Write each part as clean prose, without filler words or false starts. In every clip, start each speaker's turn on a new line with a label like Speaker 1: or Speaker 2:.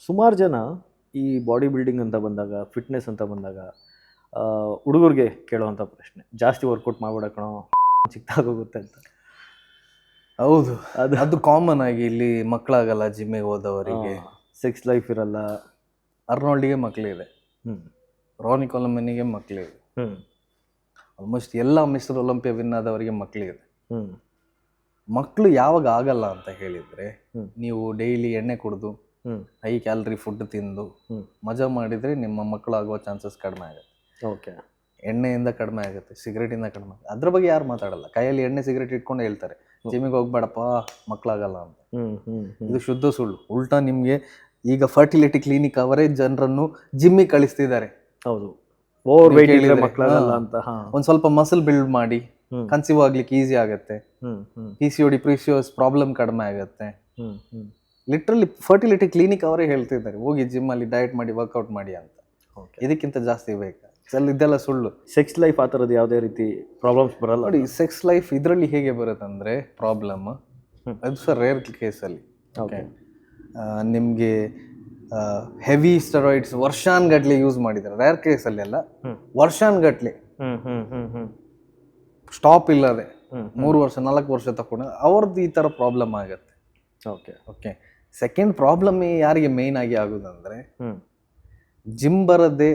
Speaker 1: ಸುಮಾರು ಜನ ಈ ಬಾಡಿ ಬಿಲ್ಡಿಂಗ್ ಅಂತ ಬಂದಾಗ, ಫಿಟ್ನೆಸ್ ಅಂತ ಬಂದಾಗ ಹುಡುಗರಿಗೆ ಕೇಳುವಂಥ ಪ್ರಶ್ನೆ, ಜಾಸ್ತಿ ವರ್ಕೌಟ್ ಮಾಡ್ಬೇಡ ಕಣೋ, ಚಿಕ್ಕದಾಗೋಗುತ್ತೆ ಅಂತ.
Speaker 2: ಹೌದು, ಅದು ಕಾಮನ್ ಆಗಿ ಇಲ್ಲಿ ಮಕ್ಕಳಾಗಲ್ಲ ಜಿಮ್ಮಿಗೆ ಹೋದವರಿಗೆ,
Speaker 1: ಸೆಕ್ಸ್ ಲೈಫ್ ಇರಲ್ಲ.
Speaker 2: ಅರ್ನಾಲ್ಡಿಗೆ ಮಕ್ಕಳಿದೆ, ರಾನಿ ಕೊಲಮನಿಗೆ ಮಕ್ಕಳಿದೆ, ಆಲ್ಮೋಸ್ಟ್ ಎಲ್ಲ ಮಿಸ್ಟರ್ ಒಲಿಂಪಿಯಾ ವಿನ್ ಆದವರಿಗೆ ಮಕ್ಕಳಿದೆ. ಮಕ್ಕಳು ಯಾವಾಗ ಆಗಲ್ಲ ಅಂತ ಹೇಳಿದರೆ, ನೀವು ಡೈಲಿ ಎಣ್ಣೆ ಕುಡಿದು ಹೈ ಕ್ಯಾಲರಿ ಫುಡ್ ತಿಂದು ಮಜಾ ಮಾಡಿದರೆ ನಿಮ್ಮ ಮಕ್ಕಳು ಆಗುವ ಚಾನ್ಸಸ್ ಕಡಿಮೆ ಆಗುತ್ತೆ.
Speaker 1: ಓಕೆ,
Speaker 2: ಎಣ್ಣೆಯಿಂದ ಕಡಿಮೆ ಆಗುತ್ತೆ, ಸಿಗರೇಟಿಂದ ಕಡಿಮೆ ಆಗುತ್ತೆ. ಅದ್ರ ಬಗ್ಗೆ ಯಾರು ಮಾತಾಡಲ್ಲ. ಕೈಯಲ್ಲಿ ಎಣ್ಣೆ ಸಿಗರೇಟ್ ಇಟ್ಕೊಂಡು ಹೇಳ್ತಾರೆ ಜಿಮ್ಮಿಗೆ ಹೋಗ್ಬೇಡಪ್ಪ ಮಕ್ಕಳಾಗಲ್ಲ ಅಂತ. ಇದು ಶುದ್ಧ ಸುಳ್ಳು. ಉಲ್ಟಾ ನಿಮಗೆ ಈಗ ಫರ್ಟಿಲಿಟಿ ಕ್ಲಿನಿಕ್ ಅವರೇ ಜನರನ್ನು ಜಿಮ್ಮಿಗೆ ಕಳಿಸ್ತಿದ್ದಾರೆ.
Speaker 1: ಹೌದು, ಓವರ್ ವೇಟ್ ಇದ್ರೆ ಮಕ್ಕಳಾಗಲ್ಲ ಅಂತ.
Speaker 2: ಒಂದು ಸ್ವಲ್ಪ ಮಸಲ್ ಬಿಲ್ಡ್ ಮಾಡಿ ಕನ್ಸೀವ್ ಆಗ್ಲಿಕ್ಕೆ ಈಸಿ ಆಗುತ್ತೆ. PCOD ಪ್ರಿಸಿಯೋಸ್ ಪ್ರಾಬ್ಲಮ್ ಕಡಿಮೆ ಆಗುತ್ತೆ. ಲಿಟ್ರಲಿ ಫರ್ಟಿಲಿಟಿ ಕ್ಲಿನಿಕ್ ಅವರೇ ಹೇಳ್ತಿದ್ದಾರೆ ಹೋಗಿ ಜಿಮ್ಮಲ್ಲಿ ಡಯಟ್ ಮಾಡಿ ವರ್ಕೌಟ್ ಮಾಡಿ ಅಂತ. ಇದಕ್ಕಿಂತ ಜಾಸ್ತಿ ಬೇಕಾ? ಇದೆಲ್ಲ ಸುಳ್ಳು.
Speaker 1: ಸೆಕ್ಸ್ ಲೈಫ್ ಆ ಥರದ್ದು ಯಾವುದೇ ರೀತಿ ಪ್ರಾಬ್ಲಮ್ಸ್ ಬರಲ್ಲ
Speaker 2: ನೋಡಿ. ಸೆಕ್ಸ್ ಲೈಫ್ ಇದರಲ್ಲಿ ಹೇಗೆ ಬರುತ್ತೆ ಅಂದರೆ ಪ್ರಾಬ್ಲಮ್, ಅದು ಸಹ ರೇರ್ ಕೇಸಲ್ಲಿ. ಓಕೆ, ನಿಮಗೆ ಹೆವಿ ಸ್ಟೆರಾಯ್ಡ್ಸ್ ವರ್ಷಾನ್ಗಟ್ಲೆ ಯೂಸ್ ಮಾಡಿದ್ದಾರೆ, ರೇರ್ ಕೇಸಲ್ಲಿ ಅಲ್ಲ, ವರ್ಷಾನ್ಗಟ್ಲೆ ಸ್ಟಾಪ್ ಇಲ್ಲದೆ 3 ವರ್ಷ 4 ವರ್ಷ ತಗೊಂಡು ಅವ್ರದ್ದು ಈ ಥರ ಪ್ರಾಬ್ಲಮ್ ಆಗುತ್ತೆ. ಓಕೆ, ಸೆಕೆಂಡ್ ಪ್ರಾಬ್ಲಮ್ ಯಾರಿಗೆ ಮೇಯ್ನ್ ಆಗಿ ಆಗೋದಂದ್ರೆ, ಜಿಮ್ ಬರದೆ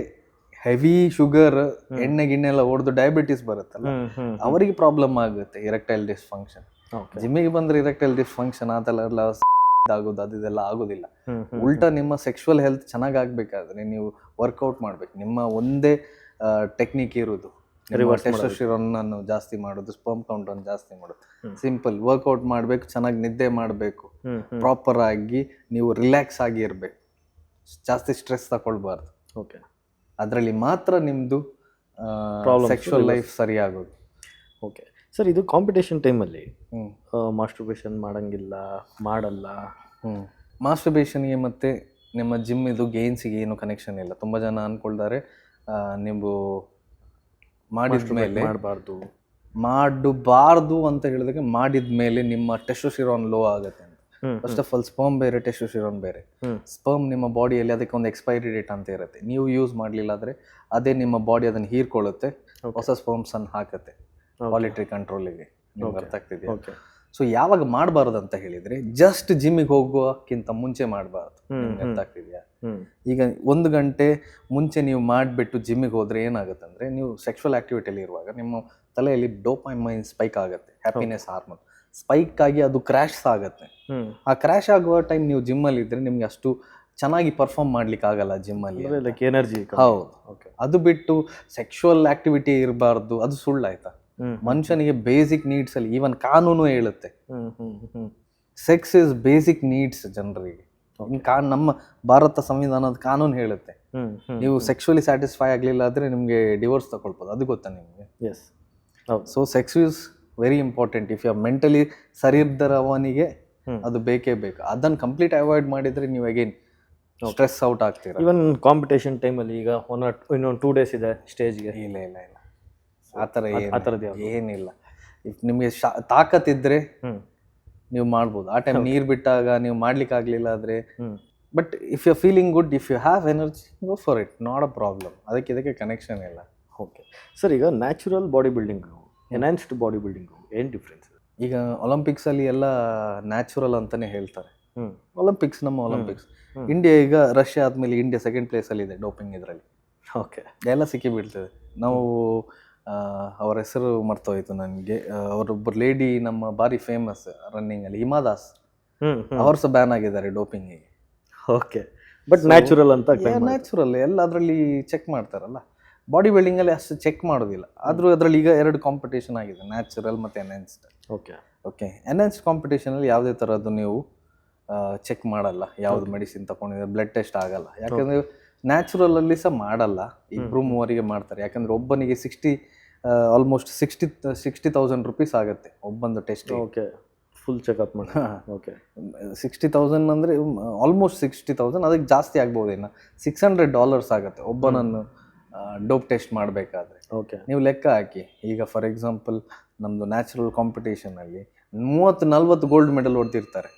Speaker 2: ಹೆವಿ ಶುಗರ್ ಎಣ್ಣೆ ಗಿಣ್ಣೆಲ್ಲ ಹೊಡೆದು ಡಯಾಬಿಟಿಸ್ ಬರುತ್ತಲ್ಲ, ಅವರಿಗೆ ಪ್ರಾಬ್ಲಮ್ ಆಗುತ್ತೆ. Erectile dysfunction. ಜಿಮ್ಮಿಗೆ ಬಂದ್ರೆ ಇರೆಕ್ಟೈಲ್ ಡಿಸ್ಫಂಕ್ಷನ್ ಅದೆಲ್ಲ ಆಗೋದು ಅದೆಲ್ಲ ಆಗೋದಿಲ್ಲ. ಉಲ್ಟಾ ನಿಮ್ಮ ಸೆಕ್ಷುವಲ್ ಹೆಲ್ತ್ ಚೆನ್ನಾಗಿ ಆಗ್ಬೇಕಾದ್ರೆ ನೀವು ವರ್ಕೌಟ್ ಮಾಡ್ಬೇಕು. ನಿಮ್ಮ ಒಂದೇ ಟೆಕ್ನಿಕ್ ಇರೋದು ಟೆಸ್ಟೋಸ್ಟೆರಾನ್ ಅನ್ನು ಜಾಸ್ತಿ ಮಾಡೋದು, ಸ್ಪರ್ಮ್ ಕೌಂಟ್ ಅನ್ನು ಜಾಸ್ತಿ ಮಾಡೋದು. ಸಿಂಪಲ್ ವರ್ಕೌಟ್ ಮಾಡಬೇಕು, ಚೆನ್ನಾಗಿ ನಿದ್ದೆ ಮಾಡಬೇಕು, ಪ್ರಾಪರ್ ಆಗಿ ನೀವು ರಿಲ್ಯಾಕ್ಸ್ ಆಗಿ ಇರಬೇಕು, ಜಾಸ್ತಿ ಸ್ಟ್ರೆಸ್ ತಗೊಳ್ಬಾರ್ದು.
Speaker 1: ಓಕೆ,
Speaker 2: ಅದರಲ್ಲಿ ಮಾತ್ರ ನಿಮ್ಮದು ಸೆಕ್ಷುವಲ್ ಲೈಫ್ ಸರಿಯಾಗೋದು.
Speaker 1: ಓಕೆ ಸರ್, ಇದು ಕಾಂಪಿಟೇಷನ್ ಟೈಮಲ್ಲಿ ಮಾಸ್ಟರ್ಬೇಷನ್ ಮಾಡಲ್ಲ.
Speaker 2: ಮಾಸ್ಟರ್ಬೇಷನ್ಗೆ ಮತ್ತು ನಿಮ್ಮ ಜಿಮ್ ಇದು ಗೇನ್ಸಿಗೆ ಏನು ಕನೆಕ್ಷನ್ ಇಲ್ಲ. ತುಂಬ ಜನ ಅಂದ್ಕೊಳ್ತಾರೆ ನೀವು ಮಾಡಿದ ಮೇಲೆ ಮಾಡಬಾರ್ದು ಅಂತ ಹೇಳಿದಾಗ, ಮಾಡಿದ ಮೇಲೆ ನಿಮ್ಮ ಟೆಸ್ಟೋಸ್ಟೆರಾನ್ ಲೋ ಆಗುತ್ತೆ ಅಂತ. ಫಸ್ಟ್ ಆಫ್ ಆಲ್ ಸ್ಪರ್ಮ್ ಬೇರೆ, ಟೆಸ್ಟೋಸ್ಟೆರಾನ್ ಬೇರೆ. ಸ್ಪರ್ಮ್ ನಿಮ್ಮ ಬಾಡಿಯಲ್ಲಿ ಅದಕ್ಕೆ ಒಂದು ಎಕ್ಸ್ಪೈರಿ ಡೇಟ್ ಅಂತ ಇರುತ್ತೆ. ನೀವು ಯೂಸ್ ಮಾಡಲಿಲ್ಲ ಆದರೆ ಅದೇ ನಿಮ್ಮ ಬಾಡಿ ಅದನ್ನು ಹೀರ್ಕೊಳ್ಳುತ್ತೆ, ಹೊಸ ಸ್ಪರ್ಮ್ಸ್ ಅನ್ನು ಹಾಕುತ್ತೆ ವಾಲಿಟರಿ ಕಂಟ್ರೋಲಿಗೆ. ನಿಮ್ಗೆ ಅರ್ಥ ಆಗ್ತಿದೆಯಾ? ಸೊ ಯಾವಾಗ ಮಾಡಬಾರ್ದು ಅಂತ ಹೇಳಿದರೆ, ಜಸ್ಟ್ ಜಿಮ್ಮಿಗೆ ಹೋಗೋಕ್ಕಿಂತ ಮುಂಚೆ ಮಾಡಬಾರ್ದು. ಅರ್ಥ ಆಗ್ತಿದೆಯಾ? ಈಗ 1 ಗಂಟೆ ಮುಂಚೆ ನೀವು ಮಾಡಿಬಿಟ್ಟು ಜಿಮ್ಮಿಗೆ ಹೋದರೆ ಏನಾಗುತ್ತೆ ಅಂದರೆ, ನೀವು ಸೆಕ್ಷುವಲ್ ಆ್ಯಕ್ಟಿವಿಟಿಯಲ್ಲಿ ಇರುವಾಗ ನಿಮ್ಮ ತಲೆಯಲ್ಲಿ ಡೋಪಮೈನ್ ಸ್ಪೈಕ್ ಆಗುತ್ತೆ, ಹ್ಯಾಪಿನೆಸ್ ಹಾರ್ಮೋನ್ ಸ್ಪೈಕ್ ಆಗಿ ಅದು ಕ್ರ್ಯಾಶ್ ಆಗುತ್ತೆ. ಆ ಕ್ರ್ಯಾಶ್ ಆಗುವ ಟೈಮ್ ನೀವು ಜಿಮ್ಮಲ್ಲಿ ಇದ್ದರೆ ನಿಮಗೆ ಅಷ್ಟು ಚೆನ್ನಾಗಿ ಪರ್ಫಾರ್ಮ್ ಮಾಡ್ಲಿಕ್ಕೆ ಆಗಲ್ಲ ಜಿಮ್ಮಲ್ಲಿ,
Speaker 1: ಎನರ್ಜಿ.
Speaker 2: ಹೌದು, ಅದು ಬಿಟ್ಟು ಸೆಕ್ಷುವಲ್ ಆ್ಯಕ್ಟಿವಿಟಿ ಇರಬಾರ್ದು, ಅದು ಸುಳ್ಳಾಯ್ತಾ? ಮನುಷ್ಯನಿಗೆ ಬೇಸಿಕ್ ನೀಡ್ಸ್ ಅಲ್ಲಿ ಈವನ್ ಕಾನೂನು ಹೇಳುತ್ತೆ, ಸೆಕ್ಸ್ ಇಸ್ ಬೇಸಿಕ್ ನೀಡ್ಸ್ ಜನರಿಗೆ. ನಮ್ಮ ಭಾರತ ಸಂವಿಧಾನದ ಕಾನೂನು ಹೇಳುತ್ತೆ, ನೀವು ಸೆಕ್ಷುವಲಿ ಸ್ಯಾಟಿಸ್ಫೈ ಆಗಲಿಲ್ಲ ಆದರೆ ನಿಮಗೆ ಡಿವೋರ್ಸ್ ತಗೊಳ್ಬೋದು. ಅದು ಗೊತ್ತಾ ನಿಮಗೆ?
Speaker 1: Yes.
Speaker 2: So sex is very important. If you are mentally ಸರಿ ಇದ್ದರವನಿಗೆ ಅದು ಬೇಕೇ ಬೇಕು. ಅದನ್ನು ಕಂಪ್ಲೀಟ್ ಅವಾಯ್ಡ್ ಮಾಡಿದರೆ ನೀವು ಅಗೇನ್ ಸ್ಟ್ರೆಸ್ ಔಟ್ ಆಗ್ತೀರ.
Speaker 1: ಇವನ್ ಕಾಂಪಿಟೇಷನ್ ಟೈಮಲ್ಲಿ ಈಗ ಇನ್ನೊಂದು 2 days ಇದೆ ಸ್ಟೇಜ್ಗೆ.
Speaker 2: ಇಲ್ಲ ಆ ಥರದ್ದು ಏನಿಲ್ಲ. ಇಫ್ ನಿಮಗೆ ತಾಕತ್ತಿದ್ರೆ ನೀವು ಮಾಡ್ಬೋದು. ಆ ಟೈಮ್ ನೀರು ಬಿಟ್ಟಾಗ ನೀವು ಮಾಡ್ಲಿಕ್ಕೆ ಆಗಲಿಲ್ಲ ಆದರೆ, but if you feeling good, if you have energy, go for it, not a problem. ಇದಕ್ಕೆ ಕನೆಕ್ಷನ್ ಇಲ್ಲ.
Speaker 1: ಓಕೆ ಸರ್, ಈಗ natural body building, enhanced body building ಏನು ಡಿಫ್ರೆನ್ಸ್?
Speaker 2: ಈಗ ಒಲಿಂಪಿಕ್ಸಲ್ಲಿ ಎಲ್ಲ ನ್ಯಾಚುರಲ್ ಅಂತಲೇ ಹೇಳ್ತಾರೆ. ಒಲಿಂಪಿಕ್ಸ್ ನಮ್ಮ ಒಲಿಂಪಿಕ್ಸ್. ಇಂಡಿಯಾ ಈಗ ರಷ್ಯಾ ಆದಮೇಲೆ ಇಂಡಿಯಾ 2nd ಪ್ಲೇಸಲ್ಲಿದೆ ಡೋಪಿಂಗ್ ಇದರಲ್ಲಿ.
Speaker 1: ಓಕೆ,
Speaker 2: ಎಲ್ಲ ಸಿಕ್ಕಿ ಬೀಳ್ತದೆ. ನಾವು ಅವರ ಹೆಸರು ಮರ್ತೋಯ್ತು ನನಗೆ. ಅವರೊಬ್ಬರು ಲೇಡಿ ನಮ್ಮ ಭಾರಿ ಫೇಮಸ್ ರನ್ನಿಂಗಲ್ಲಿ, ಹಿಮಾ ದಾಸ್, ಅವರು ಸಹ ಬ್ಯಾನ್ ಆಗಿದ್ದಾರೆ ಡೋಪಿಂಗಿಗೆ.
Speaker 1: ಓಕೆ, ಬಟ್ ನ್ಯಾಚುರಲ್ ಅಂತ
Speaker 2: ನ್ಯಾಚುರಲ್ ಎಲ್ಲ ಅದರಲ್ಲಿ ಚೆಕ್ ಮಾಡ್ತಾರಲ್ಲ. ಬಾಡಿ ಬಿಲ್ಡಿಂಗಲ್ಲಿ ಅಷ್ಟು ಚೆಕ್ ಮಾಡೋದಿಲ್ಲ. ಆದರೂ ಅದರಲ್ಲಿ ಈಗ 2 ಕಾಂಪಿಟೇಷನ್ ಆಗಿದೆ, ನ್ಯಾಚುರಲ್ ಮತ್ತು ಎನ್ಹಾನ್ಸ್ಡ್. ಓಕೆ, ಎನ್ಹಾನ್ಸ್ಡ್ ಕಾಂಪಿಟೇಷನಲ್ಲಿ ಯಾವುದೇ ಥರದ್ದು ನೀವು ಚೆಕ್ ಮಾಡಲ್ಲ. ಯಾವುದು ಮೆಡಿಸಿನ್ ತಗೊಂಡಿದ್ರೆ ಬ್ಲಡ್ ಟೆಸ್ಟ್ ಆಗಲ್ಲ. ಯಾಕಂದರೆ ನ್ಯಾಚುರಲಲ್ಲಿ ಸಹ ಮಾಡಲ್ಲ, 2-3 ಮಾಡ್ತಾರೆ. ಯಾಕಂದರೆ ಒಬ್ಬನಿಗೆ ಆಲ್ಮೋಸ್ಟ್ 60,000 rupees ಆಗುತ್ತೆ ಒಬ್ಬಂದು ಟೆಸ್ಟ್.
Speaker 1: ಓಕೆ, ಫುಲ್ ಚೆಕಪ್ ಮಾಡಿ. ಓಕೆ,
Speaker 2: 60,000 ಅಂದರೆ ಆಲ್ಮೋಸ್ಟ್ 60,000, ಅದಕ್ಕೆ ಜಾಸ್ತಿ ಆಗ್ಬೋದು. ಇನ್ನು $600 ಆಗುತ್ತೆ ಒಬ್ಬನನ್ನು ಡೋಪ್ ಟೆಸ್ಟ್ ಮಾಡಬೇಕಾದ್ರೆ.
Speaker 1: ಓಕೆ,
Speaker 2: ನೀವು ಲೆಕ್ಕ ಹಾಕಿ. ಈಗ ಫಾರ್ ಎಕ್ಸಾಂಪಲ್ ನಮ್ಮದು ನ್ಯಾಚುರಲ್ ಕಾಂಪಿಟೇಷನಲ್ಲಿ 30-40 ಗೋಲ್ಡ್ ಮೆಡಲ್ ಹೊಡೆದಿರ್ತಾರೆ.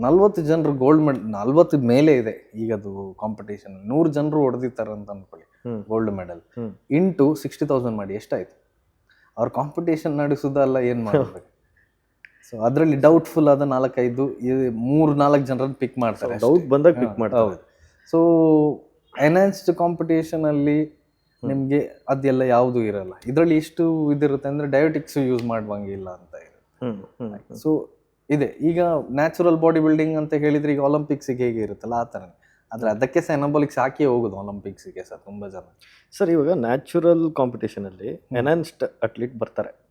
Speaker 2: 40 ಜನರು ಗೋಲ್ಡ್ ಮೆಡಲ್, 40 ಮೇಲೆ ಇದೆ ಈಗ ಅದು ಕಾಂಪಿಟೇಷನ್. 100 ಜನರು ಹೊಡೆದಿದ್ದಾರೆ ಅಂತ ಅನ್ಕೊಳ್ಳಿ ಗೋಲ್ಡ್ ಮೆಡಲ್, ಇಂಟು 60,000 ಮಾಡಿ ಎಷ್ಟಾಯ್ತು? ಅವ್ರ ಕಾಂಪಿಟೇಷನ್ ನಡೆಸೋದಲ್ಲ, ಏನು ಮಾಡಬೇಕು? ಸೊ ಅದರಲ್ಲಿ ಡೌಟ್ಫುಲ್ ಆದ 4-5 3-4 ಜನರನ್ನು ಪಿಕ್ ಮಾಡ್ತಾರೆ,
Speaker 1: ಡೌಟ್ ಬಂದಾಗ ಪಿಕ್ ಮಾಡ್ತಾರೆ.
Speaker 2: ಹೌದು. ಸೊ ಎನ್ಹಾನ್ಸ್ಡ್ ಕಾಂಪಿಟೇಷನಲ್ಲಿ ನಿಮಗೆ ಅದೆಲ್ಲ ಯಾವುದೂ ಇರಲ್ಲ. ಇದರಲ್ಲಿ ಎಷ್ಟು ಇದಿರುತ್ತೆ ಅಂದರೆ ಡಯೋಟಿಕ್ಸ್ ಯೂಸ್ ಮಾಡುವಂಗಿಲ್ಲ ಅಂತ ಇರುತ್ತೆ. ಸೊ ಇದೆ. ಈಗ ನ್ಯಾಚುರಲ್ ಬಾಡಿ ಬಿಲ್ಡಿಂಗ್ ಅಂತ ಹೇಳಿದ್ರೆ ಈಗ ಒಲಿಂಪಿಕ್ಸಿಗೆ ಹೇಗೆ ಇರುತ್ತಲ್ಲ ಆ ಥರನೇ, ಆದರೆ ಅದಕ್ಕೆ ಸಹ ಎನಾಬಾಲಿಕ್ಸ್ ಹಾಕಿ ಹೋಗೋದು ಒಲಿಂಪಿಕ್ಸಿಗೆ ಸರ್ ತುಂಬ ಜನ.
Speaker 1: ಸರ್ ಇವಾಗ ನ್ಯಾಚುರಲ್ ಕಾಂಪಿಟೇಷನಲ್ಲಿ ಎನ್ಹಾನ್ಸ್ಡ್ ಅಟ್ಲೀಟ್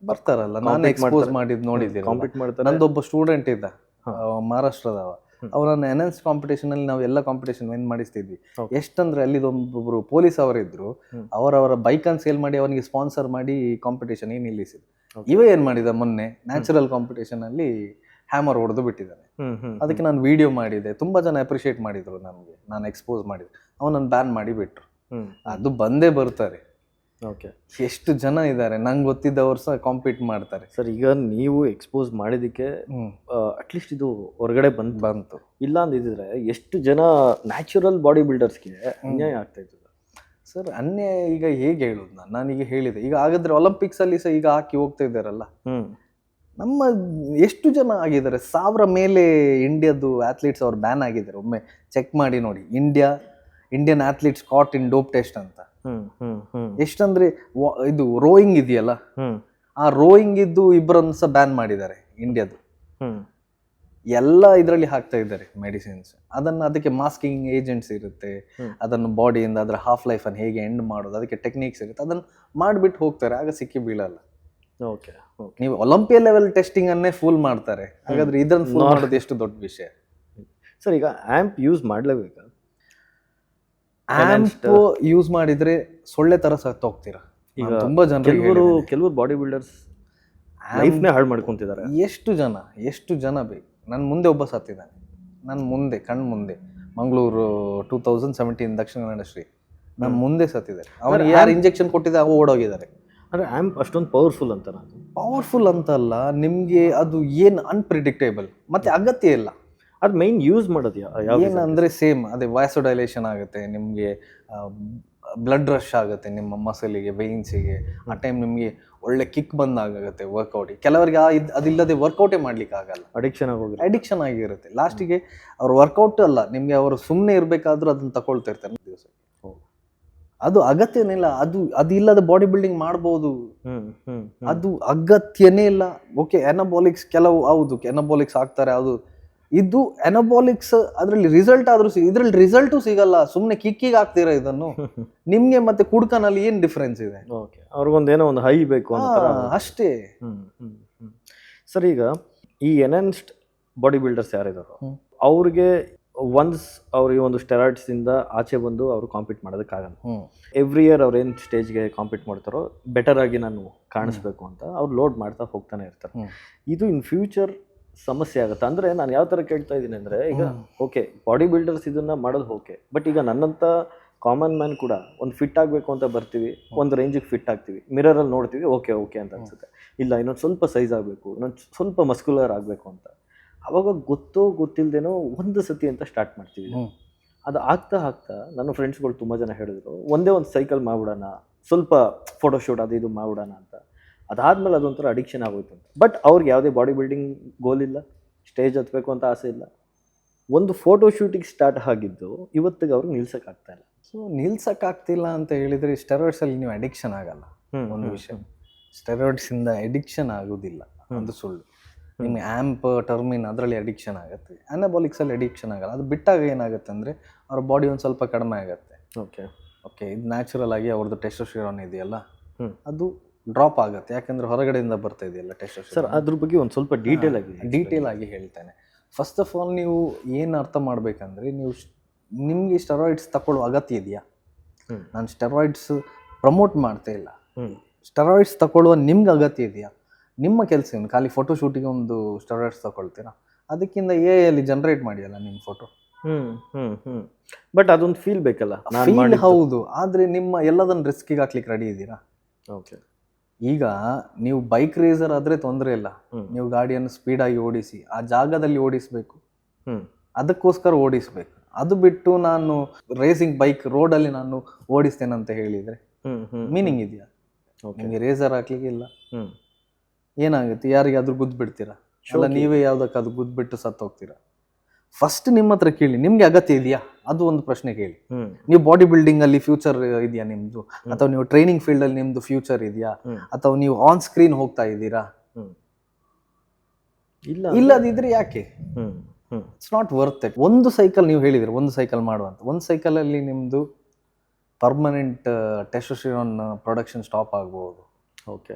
Speaker 2: ಬರ್ತಾರಲ್ಲ, ನಾನು ಎಕ್ಸ್ಪೋಸ್ ಮಾಡಿದ್ದು ನೋಡಿದ್ದೀನಿ,
Speaker 1: ಕಾಂಪೀಟ್ ಮಾಡ್ತಾರೆ.
Speaker 2: ನಂದೊಬ್ಬ ಸ್ಟೂಡೆಂಟ್ ಇದ್ದ ಮಹಾರಾಷ್ಟ್ರದವ, ಅವರನ್ನು ಎನ್ಹಾನ್ಸ್ ಕಾಂಪಿಟೇಷನಲ್ಲಿ ನಾವು ಎಲ್ಲ ಕಾಂಪಿಟೇಷನ್ ವಿನ್ ಮಾಡಿಸ್ತಿದ್ವಿ. ಎಷ್ಟಂದ್ರೆ ಅಲ್ಲಿದೊಬ್ಬರು ಪೊಲೀಸ್ ಅವರಿದ್ರು, ಅವರವರ ಬೈಕನ್ನು ಸೇಲ್ ಮಾಡಿ ಅವನಿಗೆ ಸ್ಪಾನ್ಸರ್ ಮಾಡಿ ಕಾಂಪಿಟೇಷನ್ ನಿಲ್ಲಿಸಿದ್ರು. ಇವ ಏನ್ ಮಾಡಿದ ಮೊನ್ನೆ ನ್ಯಾಚುರಲ್ ಕಾಂಪಿಟೇಷನ್ ಅಲ್ಲಿ ಹ್ಯಾಮರ್ ಹೊಡೆದು ಬಿಟ್ಟಿದ್ದಾನೆ. ಅದಕ್ಕೆ ನಾನು ವಿಡಿಯೋ ಮಾಡಿದೆ, ತುಂಬಾ ಜನ ಅಪ್ರಿಷಿಯೇಟ್ ಮಾಡಿದ್ರು ನಮಗೆ, ನಾನು ಎಕ್ಸ್ಪೋಸ್ ಮಾಡಿದೆ. ಅವನನ್ನು ಬ್ಯಾನ್ ಮಾಡಿ ಬಿಟ್ರು. ಅದು ಬಂದೇ ಬರ್ತಾರೆ.
Speaker 1: ಓಕೆ,
Speaker 2: ಎಷ್ಟು ಜನ ಇದ್ದಾರೆ ನಂಗೆ ಗೊತ್ತಿದ್ದವ್ರು ಸಹ ಕಾಂಪೀಟ್ ಮಾಡ್ತಾರೆ.
Speaker 1: ಸರ್ ಈಗ ನೀವು ಎಕ್ಸ್ಪೋಸ್ ಮಾಡಿದ್ದಕ್ಕೆ ಅಟ್ಲೀಸ್ಟ್ ಇದು ಹೊರಗಡೆ ಬಂತು, ಇಲ್ಲ ಅಂದಿದ್ರೆ ಎಷ್ಟು ಜನ ನ್ಯಾಚುರಲ್ ಬಾಡಿ ಬಿಲ್ಡರ್ಸ್ಗೆ ಅನ್ಯಾಯ ಆಗ್ತಾ ಇತ್ತು
Speaker 2: ಸರ್. ಅನ್ಯಾಯ ಈಗ ಹೇಗೆ ಹೇಳುದು, ನಾನೀಗ ಹೇಳಿದೆ. ಈಗ ಹಾಗಾದ್ರೆ ಒಲಿಂಪಿಕ್ಸ್ ಅಲ್ಲಿ ಸಹ ಈಗ ಹಾಕಿ ಹೋಗ್ತಾ ಇದ್ದಾರಲ್ಲ, ನಮ್ಮ ಎಷ್ಟು ಜನ ಆಗಿದ್ದಾರೆ, 1000 ಮೇಲೆ ಇಂಡಿಯಾದು ಅಥ್ಲೀಟ್ಸ್ ಅವ್ರು ಬ್ಯಾನ್ ಆಗಿದ್ದಾರೆ. ಒಮ್ಮೆ ಚೆಕ್ ಮಾಡಿ ನೋಡಿ, ಇಂಡಿಯನ್ ಅಥ್ಲೀಟ್ಸ್ ಕಾಟ್ ಇನ್ ಡೋಪ್ ಟೆಸ್ಟ್ ಅಂತ. ಎಷ್ಟಂದ್ರೆ ಇದು ರೋಯಿಂಗ್ ಇದೆಯಲ್ಲ, ಆ ರೋಯಿಂಗ್ ಇದ್ದು ಇಬ್ಬರನ್ನು ಸಹ ಬ್ಯಾನ್ ಮಾಡಿದ್ದಾರೆ ಇಂಡಿಯಾದು. ಎಲ್ಲ ಇದರಲ್ಲಿ ಹಾಕ್ತಾ ಇದ್ದಾರೆ ಮೆಡಿಸಿನ್ಸ್. ಅದಕ್ಕೆ ಮಾಸ್ಕಿಂಗ್ ಏಜೆಂಟ್ಸ್ ಇರುತ್ತೆ, ಅದನ್ನು ಬಾಡಿಯಿಂದ ಅದರ ಹಾಫ್ ಲೈಫ್ ಅನ್ನು ಹೇಗೆ ಎಂಡ್ ಮಾಡೋದು, ಅದಕ್ಕೆ ಟೆಕ್ನಿಕ್ಸ್ ಇರುತ್ತೆ. ಅದನ್ನು ಮಾಡಿಬಿಟ್ಟು ಹೋಗ್ತಾರೆ, ಆಗ ಸಿಕ್ಕಿ ಬೀಳಲ್ಲ.
Speaker 1: ಓಕೆ,
Speaker 2: ನೀವು ಒಲಿಂಪಿಯಾ ಲೆವೆಲ್ ಟೆಸ್ಟಿಂಗ್ ಅನ್ನೇ ಫುಲ್ ಮಾಡ್ತಾರೆ, ಹಾಗಾದ್ರೆ ಇದನ್ನು ಫುಲ್ ಮಾಡೋದು ಎಷ್ಟು ದೊಡ್ಡ ವಿಷಯ.
Speaker 1: ಸರ್ ಈಗ ಆಂಪ್ ಯೂಸ್ ಮಾಡ್ಲೇಬೇಕಾ?
Speaker 2: ಆಂಪ್ ಯೂಸ್ ಮಾಡಿದ್ರೆ ಸೊಳ್ಳೆ ತರ ಸತ್ತು ಹೋಗ್ತೀರಾ. ಈಗ ತುಂಬಾ ಜನ,
Speaker 1: ಕೆಲವರು ಬಾಡಿ ಬಿಲ್ಡರ್ಸ್ ಲೈಫ್ನೇ ಹಾಳು ಮಾಡ್ಕೊಂತಿದ್ದಾರೆ.
Speaker 2: ಎಷ್ಟು ಜನ ಬೇಕು. ನನ್ನ ಮುಂದೆ ಒಬ್ಬ ಸತ್ತಿದ್ದಾನೆ, ನನ್ನ ಮುಂದೆ ಕಣ್ಣು ಮುಂದೆ, ಮಂಗಳೂರು 2017 ದಕ್ಷಿಣ ಕನ್ನಡ ಶ್ರೀ, ನನ್ನ ಮುಂದೆ ಸತ್ತಿದ್ದಾರೆ. ಅವನಿಗೆ ಯಾರು ಇಂಜೆಕ್ಷನ್ ಕೊಟ್ಟಿದ್ದೆ ಅವು ಓಡೋಗಿದ್ದಾರೆ.
Speaker 1: ಅಂದರೆ ಆಂಪ್ ಅಷ್ಟೊಂದು ಪವರ್ಫುಲ್ ಅಂತ?
Speaker 2: ಪವರ್ಫುಲ್ ಅಂತಲ್ಲ, ನಿಮಗೆ ಅದು ಏನು ಅನ್ಪ್ರಿಡಿಕ್ಟೇಬಲ್ ಮತ್ತೆ ಅಗತ್ಯ ಇಲ್ಲ.
Speaker 1: ಅದು ಮೈನ್ ಯೂಸ್ ಮಾಡೋದು
Speaker 2: ಏನಂದ್ರೆ ಸೇಮ್ ಅದೇ ವಾಸೋಡೈಲೇಷನ್ ಆಗುತ್ತೆ, ನಿಮಗೆ ಬ್ಲಡ್ ರಶ್ ಆಗುತ್ತೆ ನಿಮ್ಮ ಮಸಲಿಗೆ, ವೆಯಿನ್ಸಿಗೆ. ಆ ಟೈಮ್ ನಿಮಗೆ ಒಳ್ಳೆ ಕಿಕ್ ಬಂದಾಗುತ್ತೆ ವರ್ಕೌಟಿಗೆ. ಕೆಲವರಿಗೆ ಅದಿಲ್ಲದೆ ವರ್ಕೌಟೇ ಮಾಡ್ಲಿಕ್ಕೆ ಆಗಲ್ಲ, ಅಡಿಕ್ಷನ್ ಆಗಿರುತ್ತೆ. ಲಾಸ್ಟಿಗೆ ಅವ್ರ ವರ್ಕೌಟ್ ಅಲ್ಲ, ನಿಮಗೆ ಅವರು ಸುಮ್ಮನೆ ಇರಬೇಕಾದ್ರೂ ಅದನ್ನ ತಗೊಳ್ತಿರ್ತಾರೆ ದಿವಸ. ಅದು ಅಗತ್ಯನೇ ಇಲ್ಲ. ಅದಿಲ್ಲದೆ ಬಾಡಿ ಬಿಲ್ಡಿಂಗ್ ಮಾಡ್ಬೋದು, ಅದು ಅಗತ್ಯನೇ ಇಲ್ಲ. ಓಕೆ, ಎನಬಾಲಿಕ್ಸ್ ಕೆಲವು ಹೌದು, ಎನಬಾಲಿಕ್ಸ್ ಆಗ್ತಾರೆ, ಅದು ಇದು ಎನಬಾಲಿಕ್ಸ್. ಅದರಲ್ಲಿ ರಿಸಲ್ಟ್ ಆದ್ರೂ ಇದ್ರಲ್ಲಿ ರಿಸಲ್ಟು ಸಿಗಲ್ಲ, ಸುಮ್ಮನೆ ಕಿಕ್ಕಿಗೆ ಆಗ್ತೀರಾ ಇದನ್ನು. ನಿಮ್ಗೆ ಮತ್ತೆ ಕುಡ್ಕನಲ್ಲಿ ಏನ್ ಡಿಫ್ರೆನ್ಸ್ ಇದೆ?
Speaker 1: ಅವ್ರಿಗೊಂದೇನೋ ಒಂದು ಹೈ ಬೇಕು
Speaker 2: ಅಷ್ಟೇ.
Speaker 1: ಸರ್ ಈಗ ಈ ಎನ್ಹಾನ್ಸ್ಡ್ ಬಾಡಿ ಬಿಲ್ಡರ್ಸ್ ಯಾರಿದಾರೋ ಅವ್ರಿಗೆ ಒನ್ಸ್ ಅವ್ರಿಗೆ ಒಂದು ಸ್ಟೆರಾಯ್ಡ್ಸ್ ಇಂದ ಆಚೆ ಬಂದು ಅವರು ಕಾಂಪೀಟ್ ಮಾಡೋದಕ್ಕಾಗಲ್ಲ. ಎವ್ರಿ ಇಯರ್ ಅವ್ರು ಏನು ಸ್ಟೇಜ್ಗೆ ಕಾಂಪೀಟ್ ಮಾಡ್ತಾರೋ ಬೆಟರ್ ಆಗಿ ನಾನು ಕಾಣಿಸ್ಬೇಕು ಅಂತ ಅವ್ರು ಲೋಡ್ ಮಾಡ್ತಾ ಹೋಗ್ತಾನೆ ಇರ್ತಾರೆ. ಇದು ಇನ್ ಫ್ಯೂಚರ್ ಸಮಸ್ಯೆ ಆಗುತ್ತೆ. ಅಂದರೆ ನಾನು ಯಾವ ಥರ ಕೇಳ್ತಾ ಇದ್ದೀನಿ ಅಂದರೆ, ಈಗ ಓಕೆ ಬಾಡಿ ಬಿಲ್ಡರ್ಸ್ ಇದನ್ನು ಮಾಡೋದು ಓಕೆ, ಬಟ್ ಈಗ ನನ್ನಂಥ ಕಾಮನ್ ಮ್ಯಾನ್ ಕೂಡ ಒಂದು ಫಿಟ್ ಆಗಬೇಕು ಅಂತ ಬರ್ತೀವಿ, ಒಂದು ರೇಂಜಿಗೆ ಫಿಟ್ ಆಗ್ತೀವಿ, ಮಿರರಲ್ಲಿ ನೋಡ್ತೀವಿ, ಓಕೆ ಅಂತ ಅನ್ಸುತ್ತೆ. ಇಲ್ಲ ಇನ್ನೊಂದು ಸ್ವಲ್ಪ ಸೈಜ್ ಆಗಬೇಕು, ಇನ್ನೊಂದು ಸ್ವಲ್ಪ ಮಸ್ಕ್ಯುಲರ್ ಆಗಬೇಕು ಅಂತ. ಅವಾಗ ಗೊತ್ತಿಲ್ಲದೇನೋ ಒಂದು ಸತಿ ಅಂತ ಸ್ಟಾರ್ಟ್ ಮಾಡ್ತೀವಿ. ಅದು ಆಗ್ತಾ ನನ್ನ ಫ್ರೆಂಡ್ಸ್ಗಳು ತುಂಬ ಜನ ಹೇಳಿದ್ರು, ಒಂದೇ ಒಂದು ಸೈಕಲ್ ಮಾಡ್ಬಿಡೋಣ, ಸ್ವಲ್ಪ ಫೋಟೋಶೂಟ್ ಅದು ಇದು ಮಾಡ್ಬಿಡೋಣ ಅಂತ. ಅದಾದಮೇಲೆ ಅದೊಂಥರ ಅಡಿಕ್ಷನ್ ಆಗೋಯ್ತು ಅಂತ. ಬಟ್ ಅವ್ರಿಗೆ ಯಾವುದೇ ಬಾಡಿ ಬಿಲ್ಡಿಂಗ್ ಗೋಲ್ ಇಲ್ಲ, ಸ್ಟೇಜ್ ಹತ್ತಬೇಕು ಅಂತ ಆಸೆ ಇಲ್ಲ. ಒಂದು ಫೋಟೋ ಶೂಟಿಗೆ ಸ್ಟಾರ್ಟ್ ಆಗಿದ್ದು ಇವತ್ತಿಗೆ ಅವ್ರಿಗೆ ನಿಲ್ಸೋಕ್ಕಾಗ್ತಾ ಇಲ್ಲ.
Speaker 2: ಸೊ ನಿಲ್ಸೋಕ್ಕಾಗ್ತಿಲ್ಲ ಅಂತ ಹೇಳಿದರೆ ಸ್ಟೆರಾಯ್ಡ್ಸಲ್ಲಿ ನೀವು ಅಡಿಕ್ಷನ್ ಆಗಲ್ಲ. ಒಂದು ವಿಷಯ, ಸ್ಟೆರಾಯ್ಡ್ಸಿಂದ ಅಡಿಕ್ಷನ್ ಆಗೋದಿಲ್ಲ, ಒಂದು ಸುಳ್ಳು. ನಿಮಗೆ ಆ್ಯಂಪ್ ಟರ್ಮಿನ್ ಅದರಲ್ಲಿ ಅಡಿಕ್ಷನ್ ಆಗುತ್ತೆ, ಅನಬಾಲಿಕ್ಸಲ್ಲಿ ಅಡಿಕ್ಷನ್ ಆಗಲ್ಲ. ಅದು ಬಿಟ್ಟಾಗ ಏನಾಗುತ್ತೆ ಅಂದರೆ ಅವ್ರ ಬಾಡಿ ಒಂದು ಸ್ವಲ್ಪ ಕಡಿಮೆ ಆಗುತ್ತೆ. ಓಕೆ ಇದು ನ್ಯಾಚುರಲ್ ಆಗಿ ಅವ್ರದ್ದು ಟೆಸ್ಟೋಸ್ಟೆರಾನ್ ಇದೆಯಲ್ಲ, ಅದು ಡ್ರಾಪ್ ಆಗುತ್ತೆ. ಯಾಕಂದರೆ ಹೊರಗಡೆಯಿಂದ ಬರ್ತಾ ಇದೆಯಲ್ಲ ಟೆಸ್ಟೋಸ್ಟೆರಾನ್.
Speaker 1: ಸರ್ ಅದ್ರ ಬಗ್ಗೆ ಒಂದು ಸ್ವಲ್ಪ ಡೀಟೇಲ್
Speaker 2: ಆಗಿ ಹೇಳ್ತೇನೆ. ಫಸ್ಟ್ ಆಫ್ ಆಲ್ ನೀವು ಏನು ಅರ್ಥ ಮಾಡಬೇಕಂದ್ರೆ, ನಿಮಗೆ ಸ್ಟೆರಾಯ್ಡ್ಸ್ ತಗೊಳ್ಳೋ ಅಗತ್ಯ ಇದೆಯಾ? ನಾನು ಸ್ಟೆರಾಯ್ಡ್ಸ್ ಪ್ರಮೋಟ್ ಮಾಡ್ತಾ ಇಲ್ಲ. ಸ್ಟೆರಾಯ್ಡ್ಸ್ ತಗೊಳ್ಳುವ ನಿಮ್ಗೆ ಅಗತ್ಯ ಇದೆಯಾ? ನಿಮ್ಮ ಕೆಲಸ ಏನು? ಖಾಲಿ ಫೋಟೋ ಶೂಟಿಗೆ ಒಂದು ಸ್ಟೆರಾಯ್ಡ್ಸ್ ತಗೊಳ್ತೀರಾ? ಅದಕ್ಕಿಂತ ಅಲ್ಲಿ ಜನರೇಟ್ ಮಾಡಿಯಲ್ಲ ನಿಮ್ಮ ಫೋಟೋ.
Speaker 1: ಬಟ್ ಅದೊಂದು ಫೀಲ್ ಬೇಕಲ್ಲ.
Speaker 2: ಹೌದು, ಆದರೆ ನಿಮ್ಮ ಎಲ್ಲದನ್ನು ರಿಸ್ಕಿಗೆ ಹಾಕ್ಲಿಕ್ಕೆ ರೆಡಿ ಇದ್ದೀರಾ?
Speaker 1: ಓಕೆ,
Speaker 2: ಈಗ ನೀವು ಬೈಕ್ ರೇಸರ್ ಆದರೆ ತೊಂದರೆ ಇಲ್ಲ, ನೀವು ಗಾಡಿಯನ್ನು ಸ್ಪೀಡಾಗಿ ಓಡಿಸಿ, ಆ ಜಾಗದಲ್ಲಿ ಓಡಿಸಬೇಕು. ಅದಕ್ಕೋಸ್ಕರ ಓಡಿಸ್ಬೇಕು. ಅದು ಬಿಟ್ಟು ನಾನು ರೇಸಿಂಗ್ ಬೈಕ್ ರೋಡಲ್ಲಿ ನಾನು ಓಡಿಸ್ತೇನೆ ಅಂತ ಹೇಳಿದ್ರೆ ಮೀನಿಂಗ್ ಇದೆಯಾ? ನಿಮಗೆ ರೇಸರ್ ಹಾಕ್ಲಿಕ್ಕೆ ಇಲ್ಲ, ಏನಾಗುತ್ತೆ? ಯಾರಿಗಾದ್ರೂ ಗುದ್ದು ಬಿಡ್ತೀರಾ? ಅಲ್ಲ ನೀವೇ ಯಾವ್ದಕ್ಕಾದ್ರೂ ಗುದ್ದು ಬಿಟ್ಟು ಸತ್ತು ಹೋಗ್ತೀರಾ? ಫಸ್ಟ್ ನಿಮ್ಮ ಹತ್ರ ಕೇಳಿ, ನಿಮ್ಗೆ ಅಗತ್ಯ ಇದೆಯಾ? ಅದು ಒಂದು ಪ್ರಶ್ನೆ ಕೇಳಿ. ನೀವು ಬಾಡಿ ಬಿಲ್ಡಿಂಗ್ ಅಲ್ಲಿ ಫ್ಯೂಚರ್ ಇದೆಯಾ ನಿಮ್ದು, ಅಥವಾ ನೀವು ಟ್ರೈನಿಂಗ್ ಫೀಲ್ಡ್ ಅಲ್ಲಿ ನಿಮ್ದು ಫ್ಯೂಚರ್ ಇದೆಯಾ, ಅಥವಾ ನೀವು ಆನ್ ಸ್ಕ್ರೀನ್ ಹೋಗ್ತಾ ಇದ್ದೀರಾ? ಇಲ್ಲದಿದ್ರೆ ಯಾಕೆ? It's not worth it. ಒಂದು ಸೈಕಲ್ ನೀವು ಹೇಳಿದ್ರೆ ಒಂದು ಸೈಕಲ್ ಮಾಡುವಂತ, ಒಂದು ಸೈಕಲ್ ಅಲ್ಲಿ ನಿಮ್ದು ಪರ್ಮನೆಂಟ್ ಟೆಸ್ಟೋಸ್ಟೆರಾನ್ ಪ್ರೊಡಕ್ಷನ್ ಸ್ಟಾಪ್ ಆಗ್ಬಹುದು.
Speaker 1: ಓಕೆ,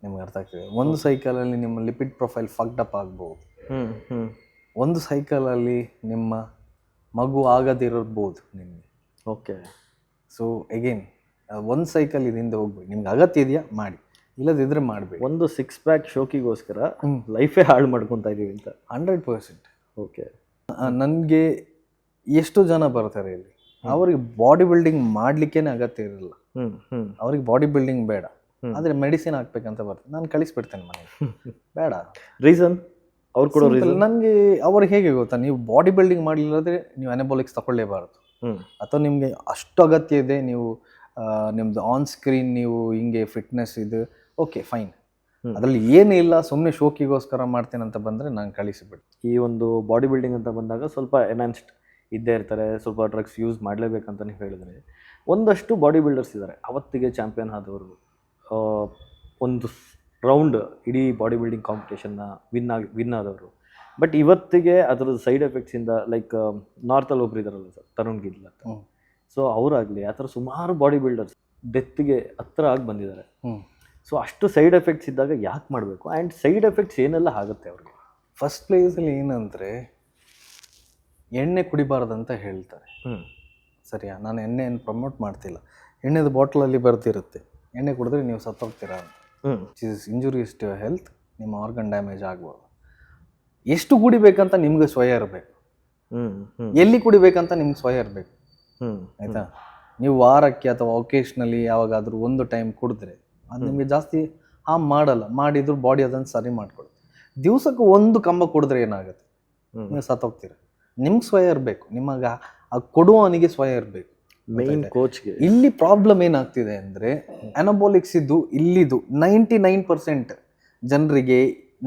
Speaker 2: ನಿಮ್ಗೆ ಅರ್ಥ ಆಗ್ತದೆ? ಒಂದು ಸೈಕಲ್ ಅಲ್ಲಿ ನಿಮ್ಮ ಲಿಪಿಡ್ ಪ್ರೊಫೈಲ್ ಫಕ್ಡ್ ಅಪ್ ಆಗ್ಬಹುದು. ಒಂದು ಸೈಕಲ್ ಅಲ್ಲಿ ನಿಮ್ಮ ಮಗು ಆಗದಿರಬಹುದು ನಿಮಗೆ.
Speaker 1: ಓಕೆ,
Speaker 2: ಸೊ ಅಗೇನ್ ಒಂದು ಸೈಕಲ್ ಇದರಿಂದ ಹೋಗ್ಬೇಕು. ನಿಮ್ಗೆ ಅಗತ್ಯ ಇದೆಯಾ ಮಾಡಿ, ಇಲ್ಲದಿದ್ರೆ ಮಾಡಬೇಕು.
Speaker 1: ಒಂದು 6 ಪ್ಯಾಕ್ ಶೋಕಿಗೋಸ್ಕರ ಲೈಫೇ ಹಾಳು ಮಾಡ್ಕೊತಾ ಇದೀವಿ ಅಂತ.
Speaker 2: 100%.
Speaker 1: ಓಕೆ,
Speaker 2: ನನಗೆ ಎಷ್ಟು ಜನ ಬರ್ತಾರೆ ಇಲ್ಲಿ, ಅವ್ರಿಗೆ ಬಾಡಿ ಬಿಲ್ಡಿಂಗ್ ಮಾಡ್ಲಿಕ್ಕೇನೆ ಅಗತ್ಯ ಇರಲ್ಲ. ಅವ್ರಿಗೆ ಬಾಡಿ ಬಿಲ್ಡಿಂಗ್ ಬೇಡ, ಆದರೆ ಮೆಡಿಸಿನ್ ಹಾಕ್ಬೇಕಂತ ಬರ್ತದೆ. ನಾನು ಕಳಿಸ್ಬಿಡ್ತೇನೆ ಮನೆಗೆ. ಬೇಡ ರೀಸನ್ ಅವ್ರು ಕೊಡೋ ರೀಸನ್ ನನಗೆ. ಅವ್ರಿಗೆ ಹೇಗೆ ಗೊತ್ತಾ, ನೀವು ಬಾಡಿ ಬಿಲ್ಡಿಂಗ್ ಮಾಡಲಿಲ್ಲದ್ರೆ ನೀವು ಅನಬಾಲಿಕ್ಸ್ ತಗೊಳ್ಳೇಬಾರ್ದು. ಅಥವಾ ನಿಮಗೆ ಅಷ್ಟು ಅಗತ್ಯ ಇದೆ, ನೀವು ನಿಮ್ದು ಆನ್ ಸ್ಕ್ರೀನ್ ನೀವು ಹಿಂಗೆ ಫಿಟ್ನೆಸ್ ಇದು ಓಕೆ ಫೈನ್, ಅದರಲ್ಲಿ ಏನಿಲ್ಲ, ಸುಮ್ಮನೆ ಶೋಕಿಗೋಸ್ಕರ ಮಾಡ್ತೇನೆ ಅಂತ ಬಂದರೆ ನಾನು ಕಳಿಸಿಬಿಡಿ.
Speaker 1: ಈ ಒಂದು ಬಾಡಿ ಬಿಲ್ಡಿಂಗ್ ಅಂತ ಬಂದಾಗ ಸ್ವಲ್ಪ ಎನ್ಹಾನ್ಸ್ಡ್ ಇದ್ದೇ ಇರ್ತಾರೆ, ಸ್ವಲ್ಪ ಡ್ರಗ್ಸ್ ಯೂಸ್ ಮಾಡಲೇಬೇಕಂತ ನೀವು ಹೇಳಿದ್ರೆ. ಒಂದಷ್ಟು ಬಾಡಿ ಬಿಲ್ಡರ್ಸ್ ಇದ್ದಾರೆ, ಅವತ್ತಿಗೆ ಚಾಂಪಿಯನ್ ಆದವರು, ಒಂದು ರೌಂಡ್ ಇಡೀ ಬಾಡಿ ಬಿಲ್ಡಿಂಗ್ ಕಾಂಪಿಟೇಷನ್ನ ವಿನ್ ಆದವರು. ಬಟ್ ಇವತ್ತಿಗೆ ಅದರದ್ದು ಸೈಡ್ ಎಫೆಕ್ಟ್ಸಿಂದ, ಲೈಕ್ ನಾರ್ತಲ್ಲಿ ಒಬ್ರು ಇದ್ದಾರಲ್ಲ ಸರ್, ತರುಣ್ ಗಿಲ್ ಅಂತ. ಸೊ ಅವರಾಗಲಿ ಆ ಥರ ಸುಮಾರು ಬಾಡಿ ಬಿಲ್ಡರ್ಸ್ ಡೆತ್ಗೆ ಹತ್ರ ಆಗಿ ಬಂದಿದ್ದಾರೆ. ಸೊ ಅಷ್ಟು ಸೈಡ್ ಎಫೆಕ್ಟ್ಸ್ ಇದ್ದಾಗ ಯಾಕೆ ಮಾಡಬೇಕು? ಆ್ಯಂಡ್ ಸೈಡ್ ಎಫೆಕ್ಟ್ಸ್ ಏನೆಲ್ಲ ಆಗುತ್ತೆ ಅವ್ರಿಗೆ?
Speaker 2: ಫಸ್ಟ್ ಪ್ಲೇಸಲ್ಲಿ ಏನಂದರೆ ಎಣ್ಣೆ ಕುಡಿಬಾರ್ದಂತ ಹೇಳ್ತಾರೆ. ಸರಿಯಾ? ನಾನು ಎಣ್ಣೆಯನ್ನು ಪ್ರಮೋಟ್ ಮಾಡ್ತಿಲ್ಲ. ಎಣ್ಣೆದು ಬಾಟ್ಲಲ್ಲಿ ಬರ್ತಿರುತ್ತೆ, ಎಣ್ಣೆ ಕುಡಿದ್ರೆ ನೀವು ಸತ್ತೋಗ್ತೀರಾ ಅಂತ. ಇಸ್ ಇಂಜುರಿಯಸ್ ಟು ಹೆಲ್ತ್, ನಿಮ್ಮ ಆರ್ಗನ್ ಡ್ಯಾಮೇಜ್ ಆಗ್ಬೋದು. ಎಷ್ಟು ಕುಡಿಬೇಕಂತ ನಿಮ್ಗೆ ಸ್ವಯ ಇರಬೇಕು, ಎಲ್ಲಿ ಕುಡಿಬೇಕಂತ ನಿಮ್ಗೆ ಸ್ವಯ ಇರಬೇಕು. ಆಯಿತಾ? ನೀವು ವಾರಕ್ಕೆ ಅಥವಾ ಒಕೇಶ್ನಲಿ ಯಾವಾಗಾದರೂ ಒಂದು ಟೈಮ್ ಕುಡಿದ್ರೆ ಅದು ನಿಮಗೆ ಜಾಸ್ತಿ ಹಾರ್ಮ್ ಮಾಡಲ್ಲ. ಮಾಡಿದ್ರು ಬಾಡಿ ಅದನ್ನು ಸರಿ ಮಾಡ್ಕೊಳ್ಳಿ. ದಿವಸಕ್ಕೆ ಒಂದು ಕಂಬ ಕುಡಿದ್ರೆ ಏನಾಗುತ್ತೆ? ನೀವು ಸತ್ತೋಗ್ತೀರ. ನಿಮ್ಗೆ ಸ್ವಯ ಇರಬೇಕು, ನಿಮಗೆ ಕೊಡುವವನಿಗೆ ಸ್ವಯ ಇರಬೇಕು.
Speaker 1: ಮೇನ್ ಕೋಚ್ಗೆ
Speaker 2: ಇಲ್ಲಿ ಪ್ರಾಬ್ಲಮ್ ಏನಾಗ್ತಿದೆ ಅಂದರೆ, ಅನಬಾಲಿಕ್ಸ್ ಇದ್ದು ಇಲ್ಲಿದು 99% ಜನರಿಗೆ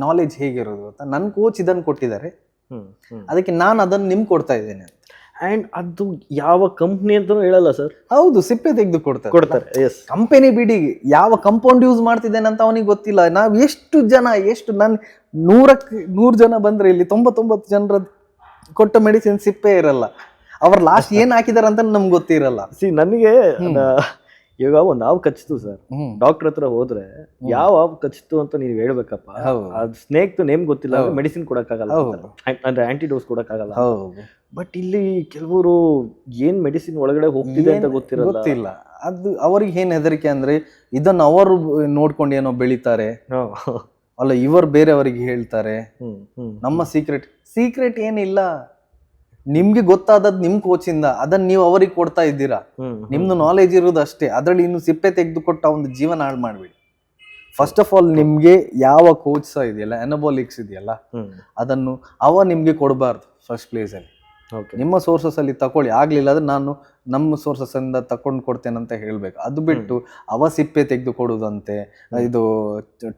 Speaker 2: ನಾಲೆಜ್ ಹೇಗಿರೋದು ಅಂತ, ನನ್ನ ಕೋಚ್ ಇದನ್ನು ಕೊಟ್ಟಿದ್ದಾರೆ, ಅದಕ್ಕೆ ನಾನು ಅದನ್ನು ನಿಮ್ಗೆ ಕೊಡ್ತಾ ಇದ್ದೇನೆ ಅಂತ.
Speaker 1: ಆ್ಯಂಡ್ ಅದು ಯಾವ ಕಂಪ್ನಿ ಅಂತಲೂ ಹೇಳಲ್ಲ ಸರ್.
Speaker 2: ಹೌದು, ಸಿಪ್ಪೆ ತೆಗೆದು ಕೊಡ್ತಾರೆ. ಎಸ್, ಕಂಪನಿ ಬಿಡಿ, ಯಾವ ಕಂಪೌಂಡ್ ಯೂಸ್ ಮಾಡ್ತಿದ್ದೇನೆ ಅಂತ ಅವನಿಗೆ ಗೊತ್ತಿಲ್ಲ. ನಾವು ಎಷ್ಟು ನಾನು 100 ಜನ ಬಂದರೆ ಇಲ್ಲಿ 99 ಜನರ ಕೊಟ್ಟ ಮೆಡಿಸಿನ್ ಸಿಪ್ಪೆ ಇರಲ್ಲ. ಅವ್ರು ಲಾಸ್ಟ್ ಏನ್ ಹಾಕಿದಾರೆ ಅಂತ ನಮ್ಗೆ ಗೊತ್ತಿರಲ್ಲ.
Speaker 1: ನನಗೆ ಇವಾಗ ಒಂದು ಹಾವು ಕಚ್ಚಿತು ಸರ್, ಡಾಕ್ಟರ್ ಹತ್ರ ಹೋದ್ರೆ ಯಾವ ಹಾವು ಕಚ್ಚಿತು ಅಂತ ನೀವು ಹೇಳ್ಬೇಕಪ್ಪ. ಅದು ಸ್ನೇಕ್ ನೇಮ್ ಗೊತ್ತಿಲ್ಲ, ಮೆಡಿಸಿನ್ ಕೊಡಕ್ಕಾಗಲ್ಲ, ಅಂದ್ರೆ ಆಂಟಿಡೋಸ್ ಕೊಡಕ್ಕಾಗಲ್ಲ. ಬಟ್ ಇಲ್ಲಿ ಕೆಲವರು ಏನ್ ಮೆಡಿಸಿನ್ ಒಳಗಡೆ ಹೋಗ್ತಿದೆ ಅಂತ ಗೊತ್ತಿಲ್ಲ.
Speaker 2: ಅದು ಅವ್ರಿಗೆ ಏನ್ ಹೆದರಿಕೆ ಅಂದ್ರೆ, ಇದನ್ನ ಅವರು ನೋಡ್ಕೊಂಡು ಏನೋ ಬೆಳಿತಾರೆ ಅಲ್ಲ, ಇವರು ಬೇರೆಯವರಿಗೆ ಹೇಳ್ತಾರೆ ನಮ್ಮ ಸೀಕ್ರೆಟ್ ಏನಿಲ್ಲ. ನಿಮ್ಗೆ ಗೊತ್ತಾದದ್ದು ನಿಮ್ ಕೋಚಿಂದ, ಅದನ್ನ ನೀವು ಅವರಿಗೆ ಕೊಡ್ತಾ ಇದ್ದೀರಾ. ನಿಮ್ದು ನಾಲೆಜ್ ಇರೋದು ಅಷ್ಟೇ, ಅದ್ರಲ್ಲಿ ಇನ್ನು ಸಿಪ್ಪೆ ತೆಗೆದು ಕೊಟ್ಟ ಒಂದು ಜೀವನ ಹಾಳು ಮಾಡ್ಬೇಡಿ. ಫಸ್ಟ್ ಆಫ್ ಆಲ್ ನಿಮ್ಗೆ ಯಾವ ಕೋಚ್ ಸಹ ಇದೆಯಲ್ಲ, ಅನಬಾಲಿಕ್ಸ್ ಇದೆಯಲ್ಲ, ಅದನ್ನು ನಿಮ್ಗೆ ಕೊಡಬಾರ್ದು ಫಸ್ಟ್ ಪ್ಲೇಸ್ ಅಲ್ಲಿ. ನಿಮ್ಮ ಸೋರ್ಸಸ್ ಅಲ್ಲಿ ತಕೊಳ್ಳಿ, ಆಗ್ಲಿಲ್ಲ ಅಂದ್ರೆ ನಾನು ನಮ್ಮ ಸೋರ್ಸಸ್ ಇಂದ ತಕೊಂಡು ಕೊಡ್ತೇನೆ ಅಂತ ಹೇಳ್ಬೇಕು. ಅದು ಬಿಟ್ಟು ಸಿಪ್ಪೆ ತೆಗೆದು ಕೊಡುದಂತೆ, ಇದು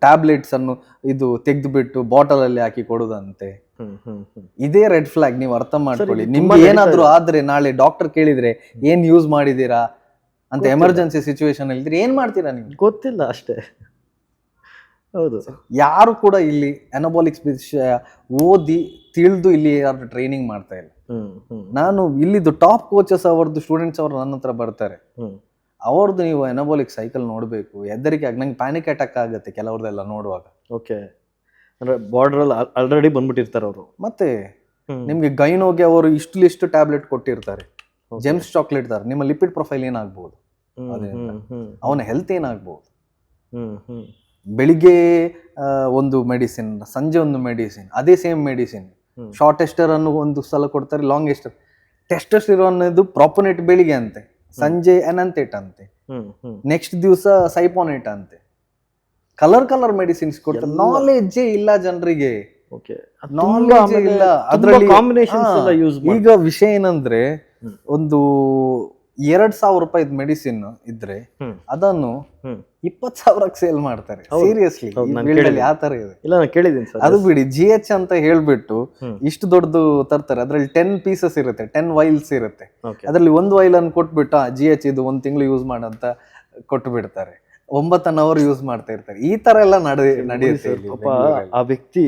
Speaker 2: ಟ್ಯಾಬ್ಲೆಟ್ಸ್ ಅನ್ನು ಇದು ತೆಗೆದು ಬಿಟ್ಟು ಬಾಟಲ್ ಅಲ್ಲಿ ಹಾಕಿ ಕೊಡುದಂತೆ, ಇದೇ ರೆಡ್ ಫ್ಲಾಗ್. ನೀವು ಅರ್ಥ ಮಾಡ್ಕೊಳ್ಳಿ. ನಿಮ್ಗೆ ಏನಾದ್ರು ಆದ್ರೆ ನಾಳೆ ಡಾಕ್ಟರ್ ಕೇಳಿದ್ರೆ ಏನ್ ಯೂಸ್ ಮಾಡಿದೀರಾ ಅಂತ, ಎಮರ್ಜೆನ್ಸಿ ಸಿಚುವೇಶನ್ ಇದ್ರೆ ಏನ್ ಮಾಡ್ತೀರಾ ನೀವು
Speaker 1: ಗೊತ್ತಿಲ್ಲ ಅಷ್ಟೇ. ಹೌದು,
Speaker 2: ಯಾರು ಕೂಡ ಇಲ್ಲಿ ಅನಬಾಲಿಕ್ಸ್ ವಿಷಯ ಓದಿ ತಿಳಿದು ಇಲ್ಲಿ ಯಾರು ಟ್ರೈನಿಂಗ್ ಮಾಡ್ತಾ ಇಲ್ಲ. ನಾನು ಇಲ್ಲಿದ್ದು ಟಾಪ್ ಕೋಚಸ್ ಅವ್ರದ್ದು ಸ್ಟೂಡೆಂಟ್ಸ್ ಅವರು ನನ್ನ ಹತ್ರ ಬರ್ತಾರೆ, ಅವ್ರದ್ದು ನೀವು ಅನಬಾಲಿಕ್ ಸೈಕಲ್ ನೋಡ್ಬೇಕು. ಹೆದರಿಕೆ ನಂಗೆ ಪ್ಯಾನಿಕ್ ಅಟ್ಯಾಕ್ ಆಗುತ್ತೆ ಕೆಲವ್ರದೆಲ್ಲ ನೋಡುವಾಗ.
Speaker 1: ಓಕೆ, ಅಂದ್ರೆ ಬಾರ್ಡರ್ ಅಲ್ಲಿ ಆಲ್ರೆಡಿ ಬಂದ್ಬಿಟ್ಟಿರ್ತಾರೆ ಅವರು.
Speaker 2: ಮತ್ತೆ ನಿಮ್ಗೆ ಗೈನೋಗೆ ಅವರು ಇಷ್ಟು ಟ್ಯಾಬ್ಲೆಟ್ ಕೊಟ್ಟಿರ್ತಾರೆ, ಜೆಮ್ಸ್ ಚಾಕ್ಲೇಟ್ ತರ. ನಿಮ್ಮ ಲಿಪಿಡ್ ಪ್ರೊಫೈಲ್ ಏನಾಗ್ಬೋದು, ಅವನ ಹೆಲ್ತ್ ಏನಾಗ್ಬೋದು. ಬೆಳಿಗ್ಗೆ ಒಂದು ಮೆಡಿಸಿನ್, ಸಂಜೆ ಒಂದು ಮೆಡಿಸಿನ್, ಅದೇ ಸೇಮ್ ಮೆಡಿಸಿನ್. ಶಾರ್ಟ್ ಅನ್ನು ಒಂದು ಸಲ ಕೊಡ್ತಾರೆ, ಲಾಂಗ್ ಟೆಸ್ಟೋಸ್ಟೆರಾನ್ ಇದು ಪ್ರಾಪೋನೇಟ್ ಬೆಳಿಗ್ಗೆ ಅಂತೆ, ಸಂಜೆ ಎನಂತೇಟ್ ಅಂತೆ, ನೆಕ್ಸ್ಟ್ ದಿವಸ ಸೈಪೋನೇಟ್ ಅಂತೆ. ಕಲರ್ ಮೆಡಿಸಿನ್ಸ್ ಕೊಡ್ತಾರೆ. ನಾಲೆಡ್ಜೇ ಇಲ್ಲ ಜನರಿಗೆ.
Speaker 1: ಓಕೆ
Speaker 2: ನಾಲೆಜ್ ಇಲ್ಲ ಅದ್ರಲ್ಲಿ.
Speaker 1: ಕಾಂಬಿನೇಷನ್ಸ್ ಎಲ್ಲ ಯೂಸ್
Speaker 2: ಈಗ ವಿಷಯ ಏನಂದ್ರೆ ಒಂದು 2,000 ರೂಪಾಯಿದ್ ಮೆಡಿಸಿನ್ ಇದ್ರೆ ಅದನ್ನು 20,000ಕ್ಕೆ ಸೇಲ್ ಮಾಡ್ತಾರೆ. ಸೀರಿಯಸ್ಲಿ ಯಾವ ತರ ಇದೆ?
Speaker 1: ಇಲ್ಲ ನಾನು ಕೇಳಿದ್ದೀನಿ ಸರ್.
Speaker 2: ಅದು ಬಿಡಿ, GH ಅಂತ ಹೇಳ್ಬಿಟ್ಟು ಇಷ್ಟು ದೊಡ್ಡದು ತರ್ತಾರೆ. ಅದ್ರಲ್ಲಿ 10 ಪೀಸಸ್ ಇರುತ್ತೆ, 10 ವೈಲ್ಸ್ ಇರುತ್ತೆ. ಅದ್ರಲ್ಲಿ ಒಂದು ವೈಲ್ ಅನ್ನು ಕೊಟ್ಬಿಟ್ಟು GH ಇದು 1 ತಿಂಗಳು ಯೂಸ್ ಮಾಡಂತ ಕೊಟ್ಟು ಬಿಡ್ತಾರೆ. 9 ಅವರ್ ಯೂಸ್ ಮಾಡ್ತಾ ಇರ್ತಾರೆ. ಈ ತರ ಎಲ್ಲ ನಡೆಯುತ್ತೆ.
Speaker 1: ಆ ವ್ಯಕ್ತಿ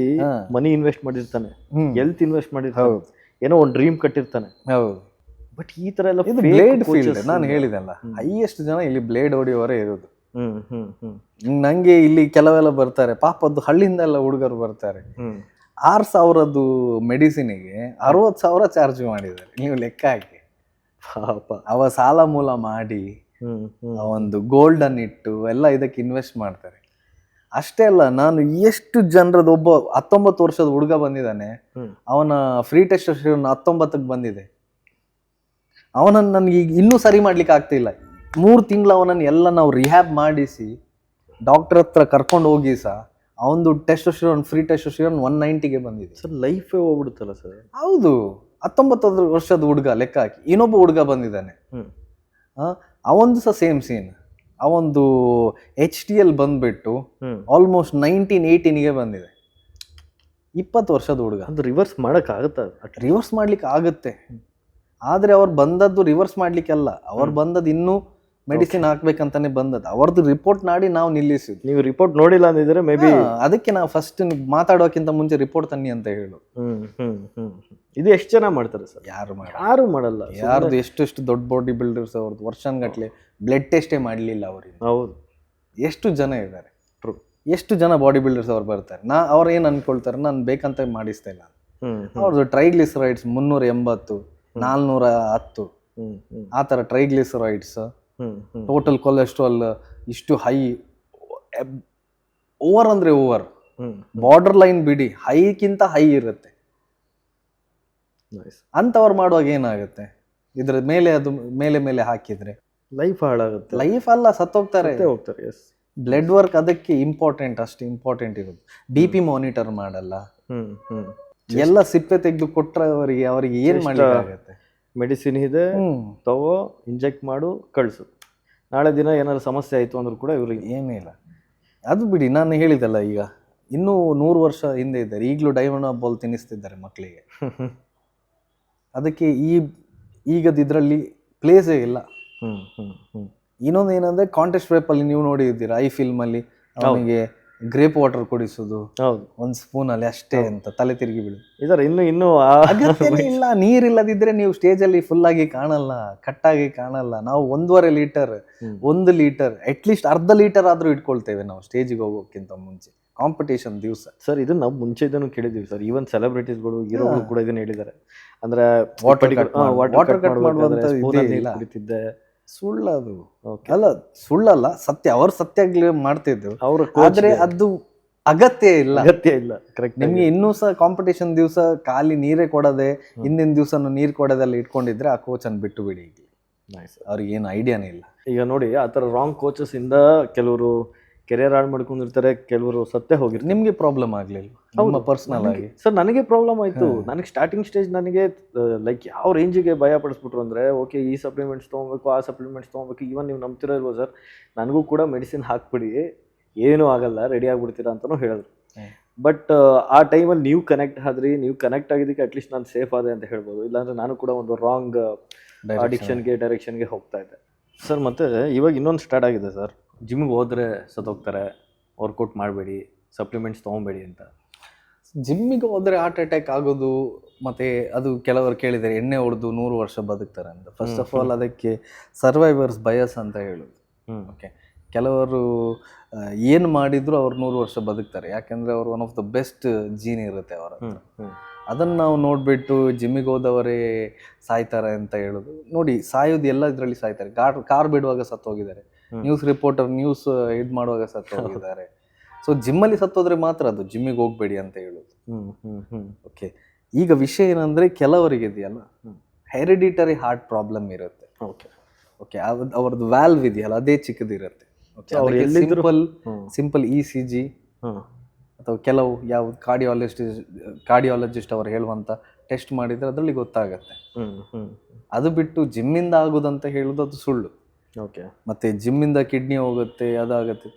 Speaker 1: ಮನಿ ಇನ್ವೆಸ್ಟ್ ಮಾಡಿರ್ತಾನೆ, ಹೆಲ್ತ್ ಇನ್ವೆಸ್ಟ್ ಮಾಡಿರ್ತಾನೆ, ಏನೋ ಒಂದು ಡ್ರೀಮ್ ಕಟ್ಟಿರ್ತಾನೆ.
Speaker 2: ಹೌದು.
Speaker 1: ಬಟ್ ಈ ತರ ಎಲ್ಲ
Speaker 2: ಬ್ಲೇಡ್ ಫೀಲ್ಡ್ ನಾನು ಹೇಳಿದಲ್ಲ, ಹೈಯೆಸ್ಟ್ ಜನ ಇಲ್ಲಿ ಬ್ಲೇಡ್ ಹೊಡಿಯೋವರೇ ಇರೋದು. ನಂಗೆ ಇಲ್ಲಿ ಕೆಲವೆಲ್ಲ ಬರ್ತಾರೆ ಪಾಪದ್ದು ಹಳ್ಳಿಯಿಂದ ಎಲ್ಲ ಹುಡುಗರು ಬರ್ತಾರೆ. 6,000 ಮೆಡಿಸಿನಿಗೆ 60,000 ಚಾರ್ಜ್ ಮಾಡಿದ್ದಾರೆ. ನೀವು ಲೆಕ್ಕ ಹಾಕಿ. ಪಾಪ ಅವ ಸಾಲ ಮೂಲ ಮಾಡಿ ಒಂದು ಗೋಲ್ಡ್ ಅನ್ನು ಇಟ್ಟು ಎಲ್ಲ ಇದಕ್ಕೆ ಇನ್ವೆಸ್ಟ್ ಮಾಡ್ತಾರೆ. ಅಷ್ಟೇ ಅಲ್ಲ, ನಾನು ಎಷ್ಟು ಜನರದ್ದು, ಒಬ್ಬ 19 ವರ್ಷದ ಹುಡುಗ ಬಂದಿದ್ದಾನೆ, ಅವನ ಫ್ರೀ ಟೆಸ್ಟ್ 19ಕ್ಕೆ ಬಂದಿದೆ. ಅವನನ್ನು ನನಗೆ ಈಗ ಇನ್ನೂ ಸರಿ ಮಾಡ್ಲಿಕ್ಕೆ ಆಗ್ತಿಲ್ಲ. 3 ತಿಂಗಳು ಅವನನ್ನು ಎಲ್ಲ ನಾವು ರಿಹ್ಯಾಬ್ ಮಾಡಿಸಿ ಡಾಕ್ಟರ್ ಹತ್ರ ಕರ್ಕೊಂಡು ಹೋಗಿ ಸಹ ಅವನದು ಟೆಸ್ಟೋಸ್ಟೆರಾನ್, ಫ್ರೀ ಟೆಸ್ಟೋಸ್ಟೆರಾನ್ 190ಗೆ ಬಂದಿದೆ.
Speaker 1: ಸರ್ ಲೈಫೇ ಹೋಗ್ಬಿಡುತ್ತಲ್ಲ ಸರ್.
Speaker 2: ಹೌದು, 19 ವರ್ಷದ ಹುಡುಗ ಲೆಕ್ಕ ಹಾಕಿ. ಇನ್ನೊಬ್ಬ ಹುಡುಗ ಬಂದಿದ್ದಾನೆ, ಅವೊಂದು ಸಹ ಸೇಮ್ ಸೀನ್. ಅವೊಂದು HTL ಬಂದ್ಬಿಟ್ಟು ಆಲ್ಮೋಸ್ಟ್ 1918ಗೆ ಬಂದಿದೆ. 20 ವರ್ಷದ ಹುಡುಗ.
Speaker 1: ಅದು ರಿವರ್ಸ್ ಮಾಡಕ್ ಆಗುತ್ತಾ?
Speaker 2: ರಿವರ್ಸ್ ಮಾಡ್ಲಿಕ್ಕೆ ಆಗುತ್ತೆ, ಆದ್ರೆ ಅವ್ರು ಬಂದದ್ದು ರಿವರ್ಸ್ ಮಾಡ್ಲಿಕ್ಕೆಲ್ಲ. ಅವ್ರು ಬಂದದ್ದು ಇನ್ನೂ ಮೆಡಿಸಿನ್ ಹಾಕ್ಬೇಕಂತಾನೆ ಬಂದದ್ದು. ಅವ್ರದ್ದು ರಿಪೋರ್ಟ್ ಮಾಡಿ ನಾವು ನಿಲ್ಲಿಸಿದ್ವಿ.
Speaker 1: ನೀವು ರಿಪೋರ್ಟ್ ನೋಡಿಲ್ಲ ಅಂದಿದ್ರೆ ಮೇ ಬಿ
Speaker 2: ಅದಕ್ಕೆ ನಾವು ಫಸ್ಟ್ ಮಾತಾಡೋಕ್ಕಿಂತ ಮುಂಚೆ ರಿಪೋರ್ಟ್ ತನ್ನಿ ಅಂತ ಹೇಳು.
Speaker 1: ಇದು ಎಷ್ಟು ಜನ ಮಾಡ್ತಾರೆ ಸರ್? ಯಾರು ಮಾಡಲ್ಲ.
Speaker 2: ಯಾರ್ದು ಎಷ್ಟು ದೊಡ್ಡ ಬಾಡಿ ಬಿಲ್ಡರ್ಸ್ ಅವ್ರದ್ದು ವರ್ಷನ್ಗಟ್ಲೆ ಬ್ಲಡ್ ಟೆಸ್ಟೇ ಮಾಡಲಿಲ್ಲ ಅವ್ರಿಗೆ.
Speaker 1: ಹೌದು,
Speaker 2: ಎಷ್ಟು ಜನ ಇದ್ದಾರೆ. ಎಷ್ಟು ಜನ ಬಾಡಿ ಬಿಲ್ಡರ್ಸ್ ಅವ್ರು ಬರ್ತಾರೆ. ಅವ್ರು ಏನು ಅನ್ಕೊಳ್ತಾರೆ, ನಾನು ಬೇಕಂತ ಮಾಡಿಸ್ತಾ ಇಲ್ಲ. ಅವ್ರದ್ದು ಟ್ರೈಗ್ಲಿಸರೈಡ್ಸ್ 380, 410 ಆ ಥರ ಟ್ರೈಗ್ಲಿಸರೈಡ್ಸ್, ಟೋಟಲ್ ಕೊಲೆಸ್ಟ್ರಾಲ್ ಇಷ್ಟು ಹೈ, ಓವರ್ ಅಂದ್ರೆ ಓವರ್, ಬಾರ್ಡರ್ ಲೈನ್ ಬಿಡಿ, ಹೈಕ್ಕಿಂತ ಹೈ ಇರುತ್ತೆ. ಅಂತವ್ರು ಮಾಡುವಾಗ ಏನಾಗುತ್ತೆ, ಇದ್ರ ಮೇಲೆ ಅದು ಮೇಲೆ ಹಾಕಿದ್ರೆ
Speaker 1: ಲೈಫ್ ಹಾಳಾಗುತ್ತೆ.
Speaker 2: ಲೈಫ್ ಅಲ್ಲ, ಸತ್ತೋಗ್ತಾರೆ. ಬ್ಲಡ್ ವರ್ಕ್ ಅದಕ್ಕೆ ಇಂಪಾರ್ಟೆಂಟ್, ಅಷ್ಟು ಇಂಪಾರ್ಟೆಂಟ್ ಇರೋದು. BP ಮಾನಿಟರ್ ಮಾಡಲ್ಲ, ಎಲ್ಲ ಸಿಪ್ಪೆ ತೆಗೆದು ಕೊಟ್ರೆ ಅವರಿಗೆ ಏನ್ ಮಾಡ್ಲಿಕ್ಕಾಗತ್ತೆ?
Speaker 1: ಮೆಡಿಸಿನ್ ಇದೆ, ತಗೋ, ಇಂಜೆಕ್ಟ್ ಮಾಡು, ಕಳ್ಸು. ನಾಳೆ ದಿನ ಏನಾದ್ರು ಸಮಸ್ಯೆ ಆಯ್ತು ಅಂದ್ರೂ ಕೂಡ ಇವ್ರಿಗೆ
Speaker 2: ಏನಿಲ್ಲ. ಅದು ಬಿಡಿ, ನಾನು ಹೇಳಿದಲ್ಲ, ಈಗ ಇನ್ನೂ 100 ವರ್ಷ ಹಿಂದೆ ಇದ್ದಾರೆ, ಈಗಲೂ ಡೈಮಂಡ್ ಬಾಲ್ ತಿನ್ನಿಸ್ತಿದ್ದಾರೆ ಮಕ್ಕಳಿಗೆ. ಅದಕ್ಕೆ ಈಗದ ಇದರಲ್ಲಿ ಪ್ಲೇಸೇ ಇಲ್ಲ. ಇನ್ನೊಂದು ಏನಂದ್ರೆ ಕಾಂಟೆಸ್ಟ್ ರೇಪಲ್ಲಿ ನೀವು ನೋಡಿದ್ದೀರಾ, ಐ ಫಿಲ್ಮಲ್ಲಿ ಅವನಿಗೆ ಗ್ರೇಪ್ ವಾಟರ್ ಕುಡಿಸೋದು, ಒಂದು ಸ್ಪೂನ್ ಅಲ್ಲಿ ಅಷ್ಟೇ ಅಂತ ತಲೆ ತಿರುಗಿ ಬೀಳು.
Speaker 1: ಇದರ ಇನ್ನೂ
Speaker 2: ಅಗತ್ಯನೇ ಇಲ್ಲ. ನೀರಿಲ್ಲದಿದ್ರೆ ನೀವು ಸ್ಟೇಜ್ ಅಲ್ಲಿ ಫುಲ್ ಆಗಿ ಕಾಣಲ್ಲ, ಕಟ್ಟಾಗಿ ಕಾಣಲ್ಲ. ನಾವು 1.5 ಲೀಟರ್ 1 ಲೀಟರ್ ಅಟ್ಲೀಸ್ಟ್ ಅರ್ಧ ಲೀಟರ್ ಆದ್ರೂ ಇಟ್ಕೊಳ್ತೇವೆ ನಾವು ಸ್ಟೇಜಿಗೆ ಹೋಗೋಕ್ಕಿಂತ ಮುಂಚೆ, ಕಾಂಪಿಟೇಷನ್ ದಿವಸ.
Speaker 1: ಸರ್ ಇದು ನಾವು ಮುಂಚೆ ಇದನ್ನು ಕೇಳಿದ್ದೀವಿ ಸರ್. ಈವನ್ ಸೆಲೆಬ್ರಿಟೀಸ್ಗಳು, ಹೀರೋಗಳು ಕೂಡ ಇದನ್ನ ಹೇಳಿದ್ದಾರೆ. ಅಂದ್ರೆ ವಾಟರ್ ಕಟ್ ಮಾಡುವಂತ ಕುಡಿತಿದ್ದೆ.
Speaker 2: ಸುಳ್ಳದು ಅಲ್ಲ, ಸುಳ್ಳಲ್ಲ, ಸತ್ಯ. ಅವ್ರು ಸತ್ಯ ಮಾಡ್ತಿದ್ರು, ಆದ್ರೆ ಅದು ಅಗತ್ಯ ಇಲ್ಲ.
Speaker 1: ಕರೆಕ್ಟ್.
Speaker 2: ನಿಮ್ಗೆ ಇನ್ನೂ ಸಹ ಕಾಂಪಿಟೇಷನ್ ದಿವಸ ಖಾಲಿ ನೀರೇ ಕೊಡದೆ, ಹಿಂದಿನ ದಿವಸನು ನೀರ್ ಕೊಡೋದೆಲ್ಲ ಇಟ್ಕೊಂಡಿದ್ರೆ ಆ ಕೋಚ್ ಅನ್ನು ಬಿಟ್ಟು ಬಿಡಿ. ಅವ್ರಿಗೆ ಏನು ಐಡಿಯಾನೇ ಇಲ್ಲ.
Speaker 1: ಈಗ ನೋಡಿ, ಆ ಥರ ರಾಂಗ್ ಕೋಚಸ್ ಇಂದ ಕೆಲವರು ಕೆರಿಯರ್ ಹಾಳು ಮಾಡ್ಕೊಂಡಿರ್ತಾರೆ, ಕೆಲವರು ಸತ್ತೇ ಹೋಗಿರ್ತಾರೆ.
Speaker 2: ನಿಮ್ಗೆ ಪ್ರಾಬ್ಲಮ್ ಆಗ್ಲಿಲ್ಲ ಪರ್ಸನಲ್ ಆಗಿ?
Speaker 1: ಸರ್ ನನಗೆ ಪ್ರಾಬ್ಲಮ್ ಆಯ್ತು. ನನಗೆ ಸ್ಟಾರ್ಟಿಂಗ್ ಸ್ಟೇಜ್ ನನಗೆ ಲೈಕ್ ಯಾವ ರೇಂಜಿಗೆ ಭಯ ಪಡಿಸ್ಬಿಟ್ರು ಅಂದ್ರೆ, ಓಕೆ ಈ ಸಪ್ಲಿಮೆಂಟ್ಸ್ ತೊಗೊಬೇಕು, ಆ ಸಪ್ಲಿಮೆಂಟ್ಸ್ ತೊಗೊಬೇಕು. ಈವನ್ ನೀವು ನಂಬ್ತಿರೋ ಇಲ್ವೋ ಸರ್, ನನಗೂ ಕೂಡ ಮೆಡಿಸಿನ್ ಹಾಕ್ಬಿಡಿ, ಏನೂ ಆಗಲ್ಲ, ರೆಡಿ ಆಗ್ಬಿಡ್ತೀರಾ ಅಂತಲೂ ಹೇಳಿದ್ರು. ಬಟ್ ಆ ಟೈಮಲ್ಲಿ ನೀವು ಕನೆಕ್ಟ್ ಆದ್ರಿ, ನೀವು ಕನೆಕ್ಟ್ ಆಗಿದ್ದಕ್ಕೆ ಅಟ್ಲೀಸ್ಟ್ ನಾನು ಸೇಫ್ ಆದೆ ಅಂತ ಹೇಳ್ಬೋದು. ಇಲ್ಲಾಂದ್ರೆ ನಾನು ಕೂಡ ಒಂದು ರಾಂಗ್ ಡೈರೆಕ್ಷನ್ಗೆ ಹೋಗ್ತಾ ಇದ್ದೆ ಸರ್. ಮತ್ತು ಇವಾಗ ಇನ್ನೊಂದು ಸ್ಟಾರ್ಟ್ ಆಗಿದೆ ಸರ್, ಜಿಮ್ಗೆ ಹೋದರೆ ಸತ್ತೋಗ್ತಾರೆ, ವರ್ಕೌಟ್ ಮಾಡಬೇಡಿ, ಸಪ್ಲಿಮೆಂಟ್ಸ್ ತೊಗೊಬೇಡಿ ಅಂತ.
Speaker 2: ಜಿಮ್ಮಿಗೆ ಹೋದರೆ ಹಾರ್ಟ್ ಅಟ್ಯಾಕ್ ಆಗೋದು, ಮತ್ತು ಅದು ಕೆಲವರು ಕೇಳಿದ್ದಾರೆ ಎಣ್ಣೆ ಹೊಡೆದು 100 ವರ್ಷ ಬದುಕ್ತಾರೆ ಅಂತ. ಫಸ್ಟ್ ಆಫ್ ಆಲ್ ಅದಕ್ಕೆ ಸರ್ವೈವರ್ಸ್ ಬಯಸ್ ಅಂತ ಹೇಳೋದು. ಓಕೆ, ಕೆಲವರು ಏನು ಮಾಡಿದ್ರು ಅವ್ರು 100 ವರ್ಷ ಬದುಕ್ತಾರೆ, ಯಾಕೆಂದರೆ ಅವರು one of the best gene ಇರುತ್ತೆ ಅವರ ಹತ್ರ. ಅದನ್ನು ನಾವು ನೋಡಿಬಿಟ್ಟು ಜಿಮ್ಮಿಗೆ ಹೋದವರೇ ಸಾಯ್ತಾರೆ ಅಂತ ಹೇಳೋದು. ನೋಡಿ, ಸಾಯೋದು ಎಲ್ಲ ಇದರಲ್ಲಿ ಸಾಯ್ತಾರೆ. ಕಾರ್ ಬಿಡುವಾಗ ಸತ್ತೋಗಿದ್ದಾರೆ, ನ್ಯೂಸ್ ರಿಪೋರ್ಟರ್ ನ್ಯೂಸ್ ಇದು ಮಾಡುವಾಗ ಸತ್ತೋಗಿದ್ದಾರೆ. ಸೊ ಜಿಮ್ಮಲ್ಲಿ ಸತ್ತೋದ್ರೆ ಮಾತ್ರ ಅದು ಜಿಮ್ಮಿಗೆ ಹೋಗ್ಬೇಡಿ ಅಂತ ಹೇಳೋದು. ಓಕೆ, ಈಗ ವಿಷಯ ಏನಂದರೆ, ಕೆಲವರಿಗೆ ಇದೆಯಲ್ಲ ಹೆರಿಡಿಟರಿ ಹಾರ್ಟ್ ಪ್ರಾಬ್ಲಮ್ ಇರುತ್ತೆ. ಓಕೆ, ಅವ್ರದ್ದು ವ್ಯಾಲ್ವ್ ಇದೆಯಲ್ಲ ಅದೇ ಚಿಕ್ಕದಿರುತ್ತೆ. ಸಿಂಪಲ್ ECG ಅಥವಾ ಕೆಲವು ಯಾವ್ದು ಕಾರ್ಡಿಯಾಲಜಿಸ್ಟ್ ಅವರು ಹೇಳುವಂಥ ಟೆಸ್ಟ್ ಮಾಡಿದರೆ ಅದರಲ್ಲಿ ಗೊತ್ತಾಗತ್ತೆ. ಅದು ಬಿಟ್ಟು ಜಿಮ್ಮಿಂದ ಆಗೋದಂತ ಹೇಳೋದು ಅದು ಸುಳ್ಳು.
Speaker 1: ಓಕೆ.
Speaker 2: ಮತ್ತು ಜಿಮ್ಮಿಂದ ಕಿಡ್ನಿ ಹೋಗುತ್ತೆ, ಅದಾಗತ್ತೆ.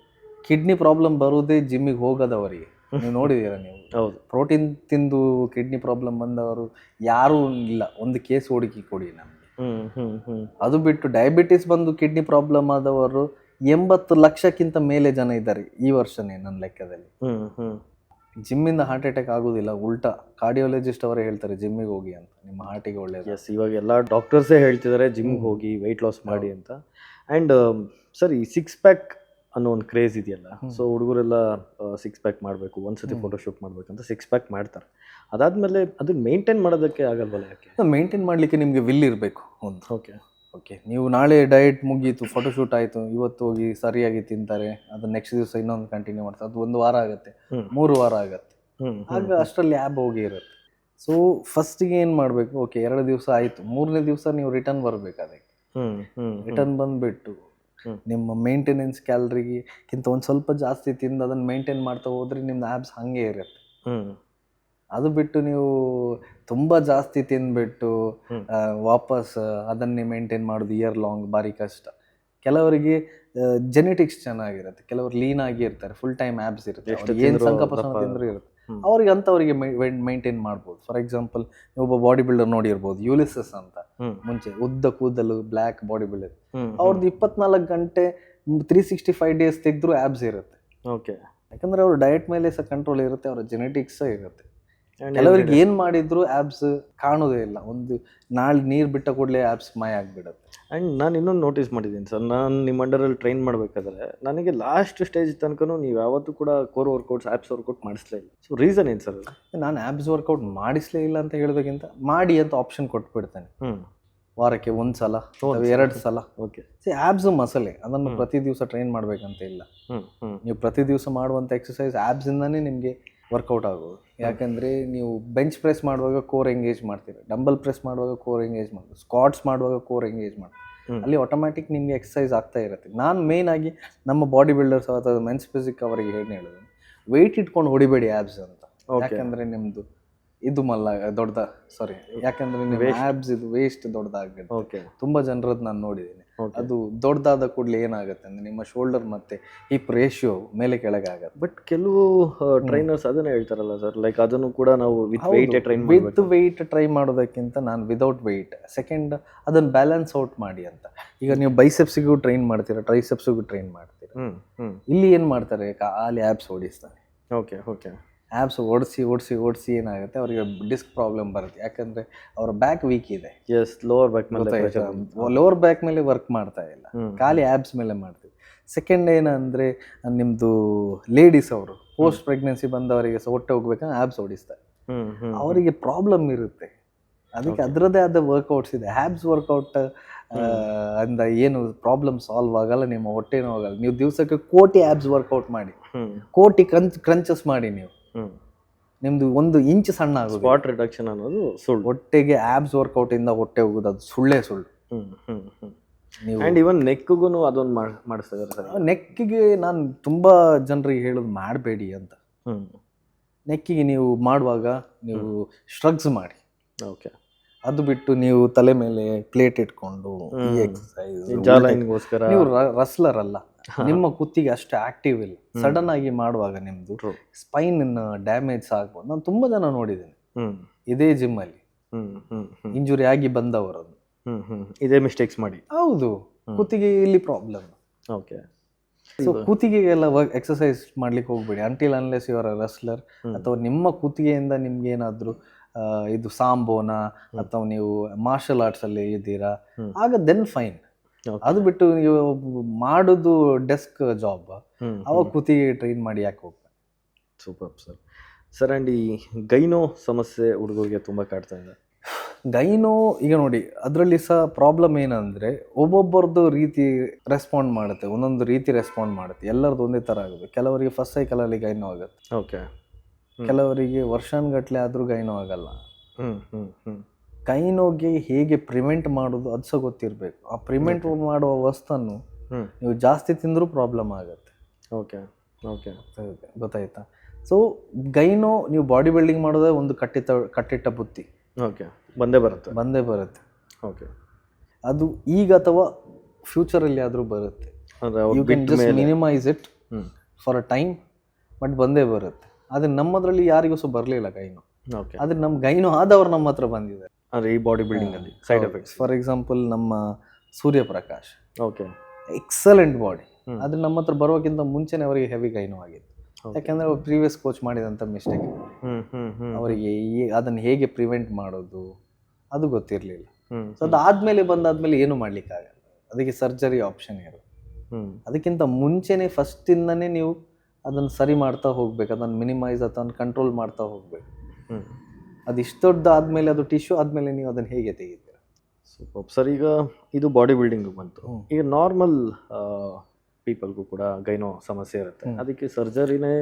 Speaker 2: ಕಿಡ್ನಿ ಪ್ರಾಬ್ಲಮ್ ಬರೋದೇ ಜಿಮ್ಮಿಗೆ ಹೋಗೋದವರಿಗೆ. ನೀವು ನೋಡಿದ್ದೀರಾ ನೀವು?
Speaker 1: ಹೌದು.
Speaker 2: ಪ್ರೋಟೀನ್ ತಿಂದು ಕಿಡ್ನಿ ಪ್ರಾಬ್ಲಮ್ ಬಂದವರು ಯಾರೂ ಇಲ್ಲ. ಒಂದು ಕೇಸ್ ಹುಡುಕಿ ಕೊಡಿ ನಮಗೆ. ಅದು ಬಿಟ್ಟು ಡಯಾಬಿಟಿಸ್ ಬಂದು ಕಿಡ್ನಿ ಪ್ರಾಬ್ಲಮ್ ಆದವರು 80 ಲಕ್ಷಕ್ಕಿಂತ ಮೇಲೆ ಜನ ಇದ್ದಾರೆ ಈ ವರ್ಷನೇ ನನ್ನ ಲೆಕ್ಕದಲ್ಲಿ. ಜಿಮ್ಮಿಂದ ಹಾರ್ಟ್ ಅಟ್ಯಾಕ್ ಆಗೋದಿಲ್ಲ, ಉಲ್ಟಾ ಕಾರ್ಡಿಯಾಲಜಿಸ್ಟ್ ಅವರೇ ಹೇಳ್ತಾರೆ ಜಿಮ್ಮಿಗೆ ಹೋಗಿ ಅಂತ, ನಿಮ್ಮ ಹಾರ್ಟಿಗೆ ಒಳ್ಳೆಯದು.
Speaker 1: ಎಸ್, ಇವಾಗ ಎಲ್ಲ ಡಾಕ್ಟರ್ಸೇ ಹೇಳ್ತಿದ್ದಾರೆ ಜಿಮ್ಗೆ ಹೋಗಿ ವೆಯ್ಟ್ ಲಾಸ್ ಮಾಡಿ ಅಂತ. ಆ್ಯಂಡ್ ಸರ್, ಈ 6 ಪ್ಯಾಕ್ ಅನ್ನೋ ಒಂದು ಕ್ರೇಜ್ ಇದೆಯಲ್ಲ, ಸೊ ಹುಡುಗರೆಲ್ಲ 6 ಪ್ಯಾಕ್ ಮಾಡಬೇಕು, ಒಂದ್ಸತಿ ಫೋಟೋಶೂಟ್ ಮಾಡಬೇಕಂತ 6 ಪ್ಯಾಕ್ ಮಾಡ್ತಾರೆ. ಅದಾದಮೇಲೆ ಅದನ್ನ ಮೇಂಟೈನ್ ಮಾಡೋದಕ್ಕೆ ಆಗಲ್ವಲ್ಲ? ಯಾಕೆ?
Speaker 2: ಮೇಂಟೈನ್ ಮಾಡಲಿಕ್ಕೆ ನಿಮಗೆ ವಿಲ್ ಇರಬೇಕು ಒಂದು.
Speaker 1: ಓಕೆ.
Speaker 2: ನೀವು ನಾಳೆ ಡಯಟ್ ಮುಗೀತು, ಫೋಟೋಶೂಟ್ ಆಯಿತು, ಇವತ್ತು ಹೋಗಿ ಸರಿಯಾಗಿ ತಿಂತಾರೆ, ಅದು ನೆಕ್ಸ್ಟ್ ದಿವಸ ಇನ್ನೊಂದು ಕಂಟಿನ್ಯೂ ಮಾಡ್ತಾರೆ, ಅದು 1 ವಾರ ಆಗುತ್ತೆ, 3 ವಾರ ಆಗುತ್ತೆ, ಆಗ ಅಷ್ಟರಲ್ಲಿ ಆ್ಯಬ್ ಹೋಗಿ ಇರುತ್ತೆ. ಸೊ ಫಸ್ಟಿಗೆ ಏನು ಮಾಡಬೇಕು, ಓಕೆ 2 ದಿವಸ ಆಯಿತು, 3ನೇ ದಿವಸ ನೀವು ರಿಟರ್ನ್ ಬರಬೇಕು. ಅದಕ್ಕೆ ರಿಟರ್ನ್ ಬಂದುಬಿಟ್ಟು ನಿಮ್ಮ ಮೇಂಟೆನೆನ್ಸ್ ಕ್ಯಾಲರಿಗಿಂತ ಒಂದು ಸ್ವಲ್ಪ ಜಾಸ್ತಿ ತಿಂದು ಅದನ್ನು ಮೇಂಟೈನ್ ಮಾಡ್ತಾ ಹೋದ್ರೆ ನಿಮ್ದು ಆ್ಯಬ್ಸ್ ಹಾಗೆ ಇರುತ್ತೆ. ಅದು ಬಿಟ್ಟು ನೀವು ತುಂಬ ಜಾಸ್ತಿ ತಿಂದ್ಬಿಟ್ಟು ವಾಪಸ್ ಅದನ್ನೇ ಮೇಂಟೈನ್ ಮಾಡೋದು ಇಯರ್ ಲಾಂಗ್ ಭಾರಿ ಕಷ್ಟ. ಕೆಲವರಿಗೆ ಜೆನೆಟಿಕ್ಸ್ ಚೆನ್ನಾಗಿರುತ್ತೆ, ಕೆಲವರು ಲೀನ್ ಆಗಿ ಇರ್ತಾರೆ, ಫುಲ್ ಟೈಮ್ ಆ್ಯಬ್ಸ್ ಇರುತ್ತೆ, ಏನು ಸಂಕಪಸನ ತಿಂದರೂ ಇರುತ್ತೆ, ಅವ್ರಿಗೆ ಅಂಥವ್ರಿಗೆ ಮೇಂಟೈನ್ ಮಾಡ್ಬೋದು. ಫಾರ್ ಎಕ್ಸಾಂಪಲ್, ಒಬ್ಬ ಬಾಡಿ ಬಿಲ್ಡರ್ ನೋಡಿರ್ಬೋದು, ಯುಲಿಸಸ್ ಅಂತ, ಮುಂಚೆ ಉದ್ದ ಕೂದಲು ಬ್ಲ್ಯಾಕ್ ಬಾಡಿ ಬಿಲ್ಡರ್, ಅವ್ರದ್ದು 24 ಗಂಟೆ 365 ಡೇಸ್ ತೆಗೆದ್ರೂ ಆ್ಯಬ್ಸ್ ಇರುತ್ತೆ.
Speaker 1: ಓಕೆ.
Speaker 2: ಯಾಕಂದರೆ ಅವ್ರ ಡಯಟ್ ಮೇಲೆ ಸಹ ಕಂಟ್ರೋಲ್ ಇರುತ್ತೆ, ಅವರ ಜೆನೆಟಿಕ್ಸ್ ಇರುತ್ತೆ. ಕೆಲವರಿಗೆ ಏನು ಮಾಡಿದ್ರು ಆ್ಯಬ್ಸ್ ಕಾಣೋದೇ ಇಲ್ಲ, ಒಂದು ನಾಳೆ ನೀರು ಬಿಟ್ಟ ಕೂಡಲೇ ಆ್ಯಬ್ಸ್ ಮಾಯ ಆಗಿಬಿಡುತ್ತೆ.
Speaker 1: ಆ್ಯಂಡ್ ನಾನು ಇನ್ನೊಂದು ನೋಟಿಸ್ ಮಾಡಿದ್ದೀನಿ ಸರ್, ನಾನು ನಿಮ್ಮ ಅಂಡರಲ್ಲಿ ಟ್ರೈನ್ ಮಾಡಬೇಕಾದ್ರೆ ನನಗೆ ಲಾಸ್ಟ್ ಸ್ಟೇಜ್ ತನಕ ನೀವು ಯಾವತ್ತೂ ಕೂಡ ಕೋರ್ ವರ್ಕೌಟ್ಸ್, ಆ್ಯಬ್ಸ್ ವರ್ಕೌಟ್ ಮಾಡಿಸ್ಲೇ ಇಲ್ಲ. ಸೊ ರೀಸನ್ ಏನು ಸರ್?
Speaker 2: ನಾನು ಆ್ಯಬ್ಸ್ ವರ್ಕೌಟ್ ಮಾಡಿಸ್ಲೇ ಇಲ್ಲ ಅಂತ ಹೇಳೋದಕ್ಕಿಂತ ಮಾಡಿ ಅಂತ ಆಪ್ಷನ್ ಕೊಟ್ಬಿಡ್ತೇನೆ. ವಾರಕ್ಕೆ 1 ಸಲ 2 ಸಲ. ಓಕೆ. ಆ್ಯಬ್ಸು ಮಸಲೆ, ಅದನ್ನು ಪ್ರತಿ ದಿವಸ ಟ್ರೈನ್ ಮಾಡಬೇಕಂತ ಇಲ್ಲ. ನೀವು ಪ್ರತಿ ದಿವಸ ಮಾಡುವಂಥ ಎಕ್ಸಸೈಸ್ ಆ್ಯಬ್ಸಿಂದನೇ ನಿಮಗೆ ವರ್ಕೌಟ್ ಆಗೋದು. ಯಾಕಂದರೆ ನೀವು ಬೆಂಚ್ ಪ್ರೆಸ್ ಮಾಡುವಾಗ ಕೋರ್ ಎಂಗೇಜ್ ಮಾಡ್ತೀರಿ, ಡಂಬಲ್ ಪ್ರೆಸ್ ಮಾಡುವಾಗ ಕೋರ್ ಎಂಗೇಜ್ ಮಾಡ್ತೀವಿ, ಸ್ಕ್ವಾಟ್ಸ್ ಮಾಡುವಾಗ ಕೋರ್ ಎಂಗೇಜ್ ಮಾಡ್ತೀವಿ, ಅಲ್ಲಿ ಆಟೋಮ್ಯಾಟಿಕ್ ನಿಮಗೆ ಎಕ್ಸಸೈಸ್ ಆಗ್ತಾ ಇರುತ್ತೆ. ನಾನು ಮೇಯ್ನ್ ಆಗಿ ನಮ್ಮ ಬಾಡಿ ಬಿಲ್ಡರ್ಸ್ ಅಥವಾ ಮೆನ್ಸ್ ಫಿಸಿಕ್ ಅವರಿಗೆ ಏನು ಹೇಳೋದು, ವೆಯ್ಟ್ ಇಟ್ಕೊಂಡು ಹೊಡಿಬೇಡಿ ಆ್ಯಬ್ಸ್ ಅಂತ. ಯಾಕಂದರೆ ನಿಮ್ಮದು ಇದು ಯಾಕಂದರೆ ನಿಮ್ಮ ಆ್ಯಬ್ಸ್ ಇದು ವೇಸ್ಟ್ ದೊಡ್ಡದಾಗುತ್ತೆ.
Speaker 1: ಓಕೆ.
Speaker 2: ತುಂಬ ಜನರದ್ದು ನಾನು ನೋಡಿದ್ದೀನಿ. ಅದು ದೊಡ್ಡದಾದ ಕೂಡಲೇ ಏನಾಗುತ್ತೆ ಅಂದರೆ ನಿಮ್ಮ ಶೋಲ್ಡರ್ ಮತ್ತು ಹಿಪ್ ರೇಷಿಯೋ ಮೇಲೆ ಕೆಳಗೆ ಆಗುತ್ತೆ.
Speaker 1: ಬಟ್ ಕೆಲವು ಟ್ರೈನರ್ಸ್ ಅದನ್ನೇ ಹೇಳ್ತಾರಲ್ಲ ಸರ್, ಲೈಕ್ ಅದನ್ನು ಕೂಡ ನಾವು ವಿತ್
Speaker 2: ವೆಯ್ಟ್ ಟ್ರೈ ಮಾಡೋದಕ್ಕಿಂತ ನಾನು ವಿದೌಟ್ ವೆಯ್ಟ್ ಸೆಕೆಂಡ್ ಅದನ್ನು ಬ್ಯಾಲೆನ್ಸ್ ಔಟ್ ಮಾಡಿ ಅಂತ. ಈಗ ನೀವು ಬೈಸೆಪ್ಸಿಗೂ ಟ್ರೈನ್ ಮಾಡ್ತೀರಾ, ಟ್ರೈಸೆಪ್ಸಿಗೂ ಟ್ರೈನ್ ಮಾಡ್ತೀರಾ. ಇಲ್ಲಿ ಏನು ಮಾಡ್ತಾರೆ, ಅಲ್ಲಿ ಆ್ಯಬ್ಸ್ ಓಡಿಸ್ತಾರೆ.
Speaker 1: ಓಕೆ.
Speaker 2: ಆ್ಯಬ್ಸ್ ಓಡಿಸಿ ಏನಾಗುತ್ತೆ, ಅವರಿಗೆ ಡಿಸ್ಕ್ ಪ್ರಾಬ್ಲಮ್ ಬರುತ್ತೆ. ಯಾಕಂದರೆ ಅವರ ಬ್ಯಾಕ್ ವೀಕ್ ಇದೆ.
Speaker 1: ಎಸ್, ಲೋವರ್
Speaker 2: ಬ್ಯಾಕ್ ಮೇಲೆ ವರ್ಕ್ ಮಾಡ್ತಾ ಇಲ್ಲ, ಖಾಲಿ ಆ್ಯಬ್ಸ್ ಮೇಲೆ ಮಾಡ್ತೀವಿ. ಸೆಕೆಂಡ್ ಏನಂದರೆ, ನಿಮ್ಮದು ಲೇಡೀಸ್ ಅವರು ಪೋಸ್ಟ್ ಪ್ರೆಗ್ನೆನ್ಸಿ ಬಂದವರಿಗೆ ಸಹ ಹೊಟ್ಟೆ ಹೋಗ್ಬೇಕಂದ್ರೆ ಆ್ಯಬ್ಸ್ ಓಡಿಸ್ತಾರೆ. ಅವರಿಗೆ ಪ್ರಾಬ್ಲಮ್ ಇರುತ್ತೆ, ಅದಕ್ಕೆ ಅದರದ್ದೇ ಆದ ವರ್ಕೌಟ್ಸ್ ಇದೆ. ಆ್ಯಬ್ಸ್ ವರ್ಕೌಟ್ ಅಂದ ಏನು ಪ್ರಾಬ್ಲಮ್ ಸಾಲ್ವ್ ಆಗಲ್ಲ, ನಿಮ್ಮ ಹೊಟ್ಟೆನೂ ಹೋಗಲ್ಲ. ನೀವು ದಿವಸಕ್ಕೆ 1 ಕೋಟಿ ಆ್ಯಬ್ಸ್ ವರ್ಕೌಟ್ ಮಾಡಿ, 1 ಕೋಟಿ ಕ್ರಂಚಸ್ ಮಾಡಿ, ನೀವು ನಿಮ್ದು 1 ಇಂಚ್ ಸಣ್ಣ ಆಗೋದು.
Speaker 1: ಸ್ಪಾಟ್ ರಿಡಕ್ಷನ್ ಅನ್ನೋದು ಸುಳ್ಳು.
Speaker 2: ಹೊಟ್ಟೆಗೆ ಆ್ಯಬ್ಸ್ ವರ್ಕೌಟ್ ಇಂದ ಹೊಟ್ಟೆ ಹೋಗೋದು ಅದು ಸುಳ್ಳೇ ಸುಳ್ಳು.
Speaker 1: ನೀವು ಆ್ಯಂಡ್ ಇವನ್ ನೆಕ್ಗೂ ಅದೊಂದು ಮಾಡಿಸ್ತಾ ಇದ್ದಾರೆ ಸರ್.
Speaker 2: ನೆಕ್ಕಿಗೆ ನಾನು ತುಂಬ ಜನರಿಗೆ ಹೇಳೋದು ಮಾಡಬೇಡಿ ಅಂತ. ನೆಕ್ಕಿಗೆ ನೀವು ಮಾಡುವಾಗ ನೀವು ಸ್ಟ್ರಗ್ಸ್ ಮಾಡಿ.
Speaker 1: ಓಕೆ.
Speaker 2: ಅದು ಬಿಟ್ಟು ನೀವು ತಲೆ ಮೇಲೆ ಪ್ಲೇಟ್ ಇಟ್ಕೊಂಡು ಈ ಎಕ್ಸಸೈಸ್, ನೀವು ರಸ್ಲರ್ ಅಲ್ಲ, ನಿಮ್ಮ ಕುತ್ತಿಗೆ ಅಷ್ಟು ಆಕ್ಟಿವ್ ಇಲ್ಲ. ಸಡನ್ ಆಗಿ ಮಾಡುವಾಗ ನಿಮ್ದು ಸ್ಪೈನ್ ಡ್ಯಾಮೇಜ್ ಆಗ್ಬೋದು. ನಾನು ತುಂಬಾ ಜನ ನೋಡಿದ್ದೇನೆ ಇದೇ ಜಿಮ್ ಅಲ್ಲಿ ಇಂಜುರಿ ಆಗಿ ಬಂದವರನ್ನು
Speaker 1: ಇದೇ ಮಿಸ್ಟೇಕ್ಸ್ ಮಾಡಿ.
Speaker 2: ಹೌದು, ಕುತ್ತಿಗೆ ಇಲ್ಲಿ ಪ್ರಾಬ್ಲಮ್.
Speaker 1: ಓಕೆ.
Speaker 2: ಸೊ ಕುತ್ತಿಗೆಗೆಲ್ಲ ಎಕ್ಸಸೈಸ್ ಮಾಡ್ಲಿಕ್ಕೆ ಹೋಗ್ಬೇಡಿ ಅಂಟಿಲ್ ಅನ್ಲೆಸ್ ಯು ಆರ್ ಅ ರಸ್ಲರ್, ಅಥವಾ ನಿಮ್ಮ ಕುತ್ತಿಗೆಯಿಂದ ನಿಮ್ಗೆ ಏನಾದ್ರು ಇದು ಸಾಂಬೋನ ಅಥವಾ ನೀವು ಮಾರ್ಷಲ್ ಆರ್ಟ್ಸ್ ಅಲ್ಲಿ ಇದ್ದೀರಾ, ಆಗ ದೆನ್ ಫೈನ್. ಅದು ಬಿಟ್ಟು ನೀವು ಮಾಡೋದು ಡೆಸ್ಕ್ ಜಾಬ್, ಅವಾಗ ಕುತ್ತಿಗೆ ಟ್ರೈನ್ ಮಾಡಿ ಯಾಕೆ ಹೋಗ್ತಾರೆ?
Speaker 1: Super sir. ಆ್ಯಂಡ್ ಈ ಗೈನೋ ಸಮಸ್ಯೆ ಹುಡುಗರಿಗೆ ತುಂಬ ಕಾಡ್ತಾ ಇದೆ.
Speaker 2: ಗೈನೋ ಈಗ ನೋಡಿ, ಅದರಲ್ಲಿ ಸಹ ಪ್ರಾಬ್ಲಮ್ ಏನಂದರೆ ಒಬ್ಬೊಬ್ಬರದ್ದು ರೀತಿ ರೆಸ್ಪಾಂಡ್ ಮಾಡುತ್ತೆ, ಒಂದೊಂದು ರೀತಿ ರೆಸ್ಪಾಂಡ್ ಮಾಡುತ್ತೆ. ಎಲ್ಲರದ್ದು ಒಂದೇ ಥರ ಆಗುತ್ತೆ. ಕೆಲವರಿಗೆ ಫಸ್ಟ್ ಸೈಕಲಲ್ಲಿ ಗೈನೋ ಆಗುತ್ತೆ.
Speaker 1: ಓಕೆ.
Speaker 2: ಕೆಲವರಿಗೆ ವರ್ಷಾನುಗಟ್ಲೆ ಆದರೂ ಗೈನೋ ಆಗಲ್ಲ. ಗೈನೋಗೆ ಹೇಗೆ ಪ್ರಿವೆಂಟ್ ಮಾಡೋದು ಅದು ಸಹ ಗೊತ್ತಿರಬೇಕು. ಆ ಪ್ರಿವೆಂಟ್ ಮಾಡುವ ವಸ್ತನ್ನು ನೀವು ಜಾಸ್ತಿ ತಿಂದರೂ ಪ್ರಾಬ್ಲಮ್ ಆಗುತ್ತೆ.
Speaker 1: ಓಕೆ.
Speaker 2: ಗೊತ್ತಾಯ್ತಾ? ಸೊ ಗೈನೋ ನೀವು ಬಾಡಿ ಬಿಲ್ಡಿಂಗ್ ಮಾಡೋದೇ ಒಂದು ಕಟ್ಟಿಟ್ಟ ಬುತ್ತಿ.
Speaker 1: ಓಕೆ, ಬಂದೇ ಬರುತ್ತೆ. ಓಕೆ,
Speaker 2: ಅದು ಈಗ ಅಥವಾ ಫ್ಯೂಚರಲ್ಲಿ ಆದರೂ ಬರುತ್ತೆ. You can just minimise it for a time, but ಬಂದೇ ಬರುತ್ತೆ. ಆದರೆ ನಮ್ಮದ್ರಲ್ಲಿ ಯಾರಿಗೂ ಸಹ ಬರಲಿಲ್ಲ ಗೈನೋ.
Speaker 1: ಓಕೆ,
Speaker 2: ಆದರೆ ನಮ್ಮ ಗೈನೋ ಆದವ್ರು ನಮ್ಮ ಹತ್ರ ಬಂದಿದ್ದಾರೆ.
Speaker 1: ಅಂದರೆ ಈ ಬಾಡಿ ಬಿಲ್ಡಿಂಗಲ್ಲಿ ಸೈಡ್ ಎಫೆಕ್ಟ್ಸ್.
Speaker 2: ಫಾರ್ ಎಕ್ಸಾಂಪಲ್ ನಮ್ಮ ಸೂರ್ಯಪ್ರಕಾಶ್,
Speaker 1: ಓಕೆ,
Speaker 2: ಎಕ್ಸಲೆಂಟ್ ಬಾಡಿ. ಆದರೆ ನಮ್ಮ ಹತ್ರ ಬರೋಕ್ಕಿಂತ ಮುಂಚೆನೇ ಅವರಿಗೆ ಹೆವಿ ಗೈನೋ ಆಗಿತ್ತು. ಯಾಕೆಂದರೆ ಅವ್ರು ಪ್ರೀವಿಯಸ್ ಕೋಚ್ ಮಾಡಿದಂಥ ಮಿಸ್ಟೇಕ್, ಅವರಿಗೆ ಅದನ್ನು ಹೇಗೆ ಪ್ರಿವೆಂಟ್ ಮಾಡೋದು ಅದು ಗೊತ್ತಿರಲಿಲ್ಲ. ಸೊ ಅದಾದಮೇಲೆ ಬಂದಾದ್ಮೇಲೆ ಏನು ಮಾಡಲಿಕ್ಕಾಗಲ್ಲ, ಅದಕ್ಕೆ ಸರ್ಜರಿ ಆಪ್ಷನ್ ಇರೋದು. ಅದಕ್ಕಿಂತ ಮುಂಚೆನೇ ಫಸ್ಟಿಂದನೇ ನೀವು ಅದನ್ನು ಸರಿ ಮಾಡ್ತಾ ಹೋಗ್ಬೇಕು, ಅದನ್ನು ಮಿನಿಮೈಸ್ ಅಥವಾ ಕಂಟ್ರೋಲ್ ಮಾಡ್ತಾ ಹೋಗ್ಬೇಕು. ಅದು ಇಷ್ಟು ದೊಡ್ಡ ಆದಮೇಲೆ ಅದು ಟಿಶ್ಯೂ ಆದಮೇಲೆ ನೀವು ಅದನ್ನು ಹೇಗೆ ತೆಗಿತೀರ?
Speaker 1: Super sir. ಈಗ ಇದು ಬಾಡಿ ಬಿಲ್ಡಿಂಗ್ ಬಂತು. ಈಗ ನಾರ್ಮಲ್ ಪೀಪಲ್ಗೂ ಕೂಡ ಗೈನೋ ಸಮಸ್ಯೆ ಇರುತ್ತೆ, ಅದಕ್ಕೆ ಸರ್ಜರಿನೇ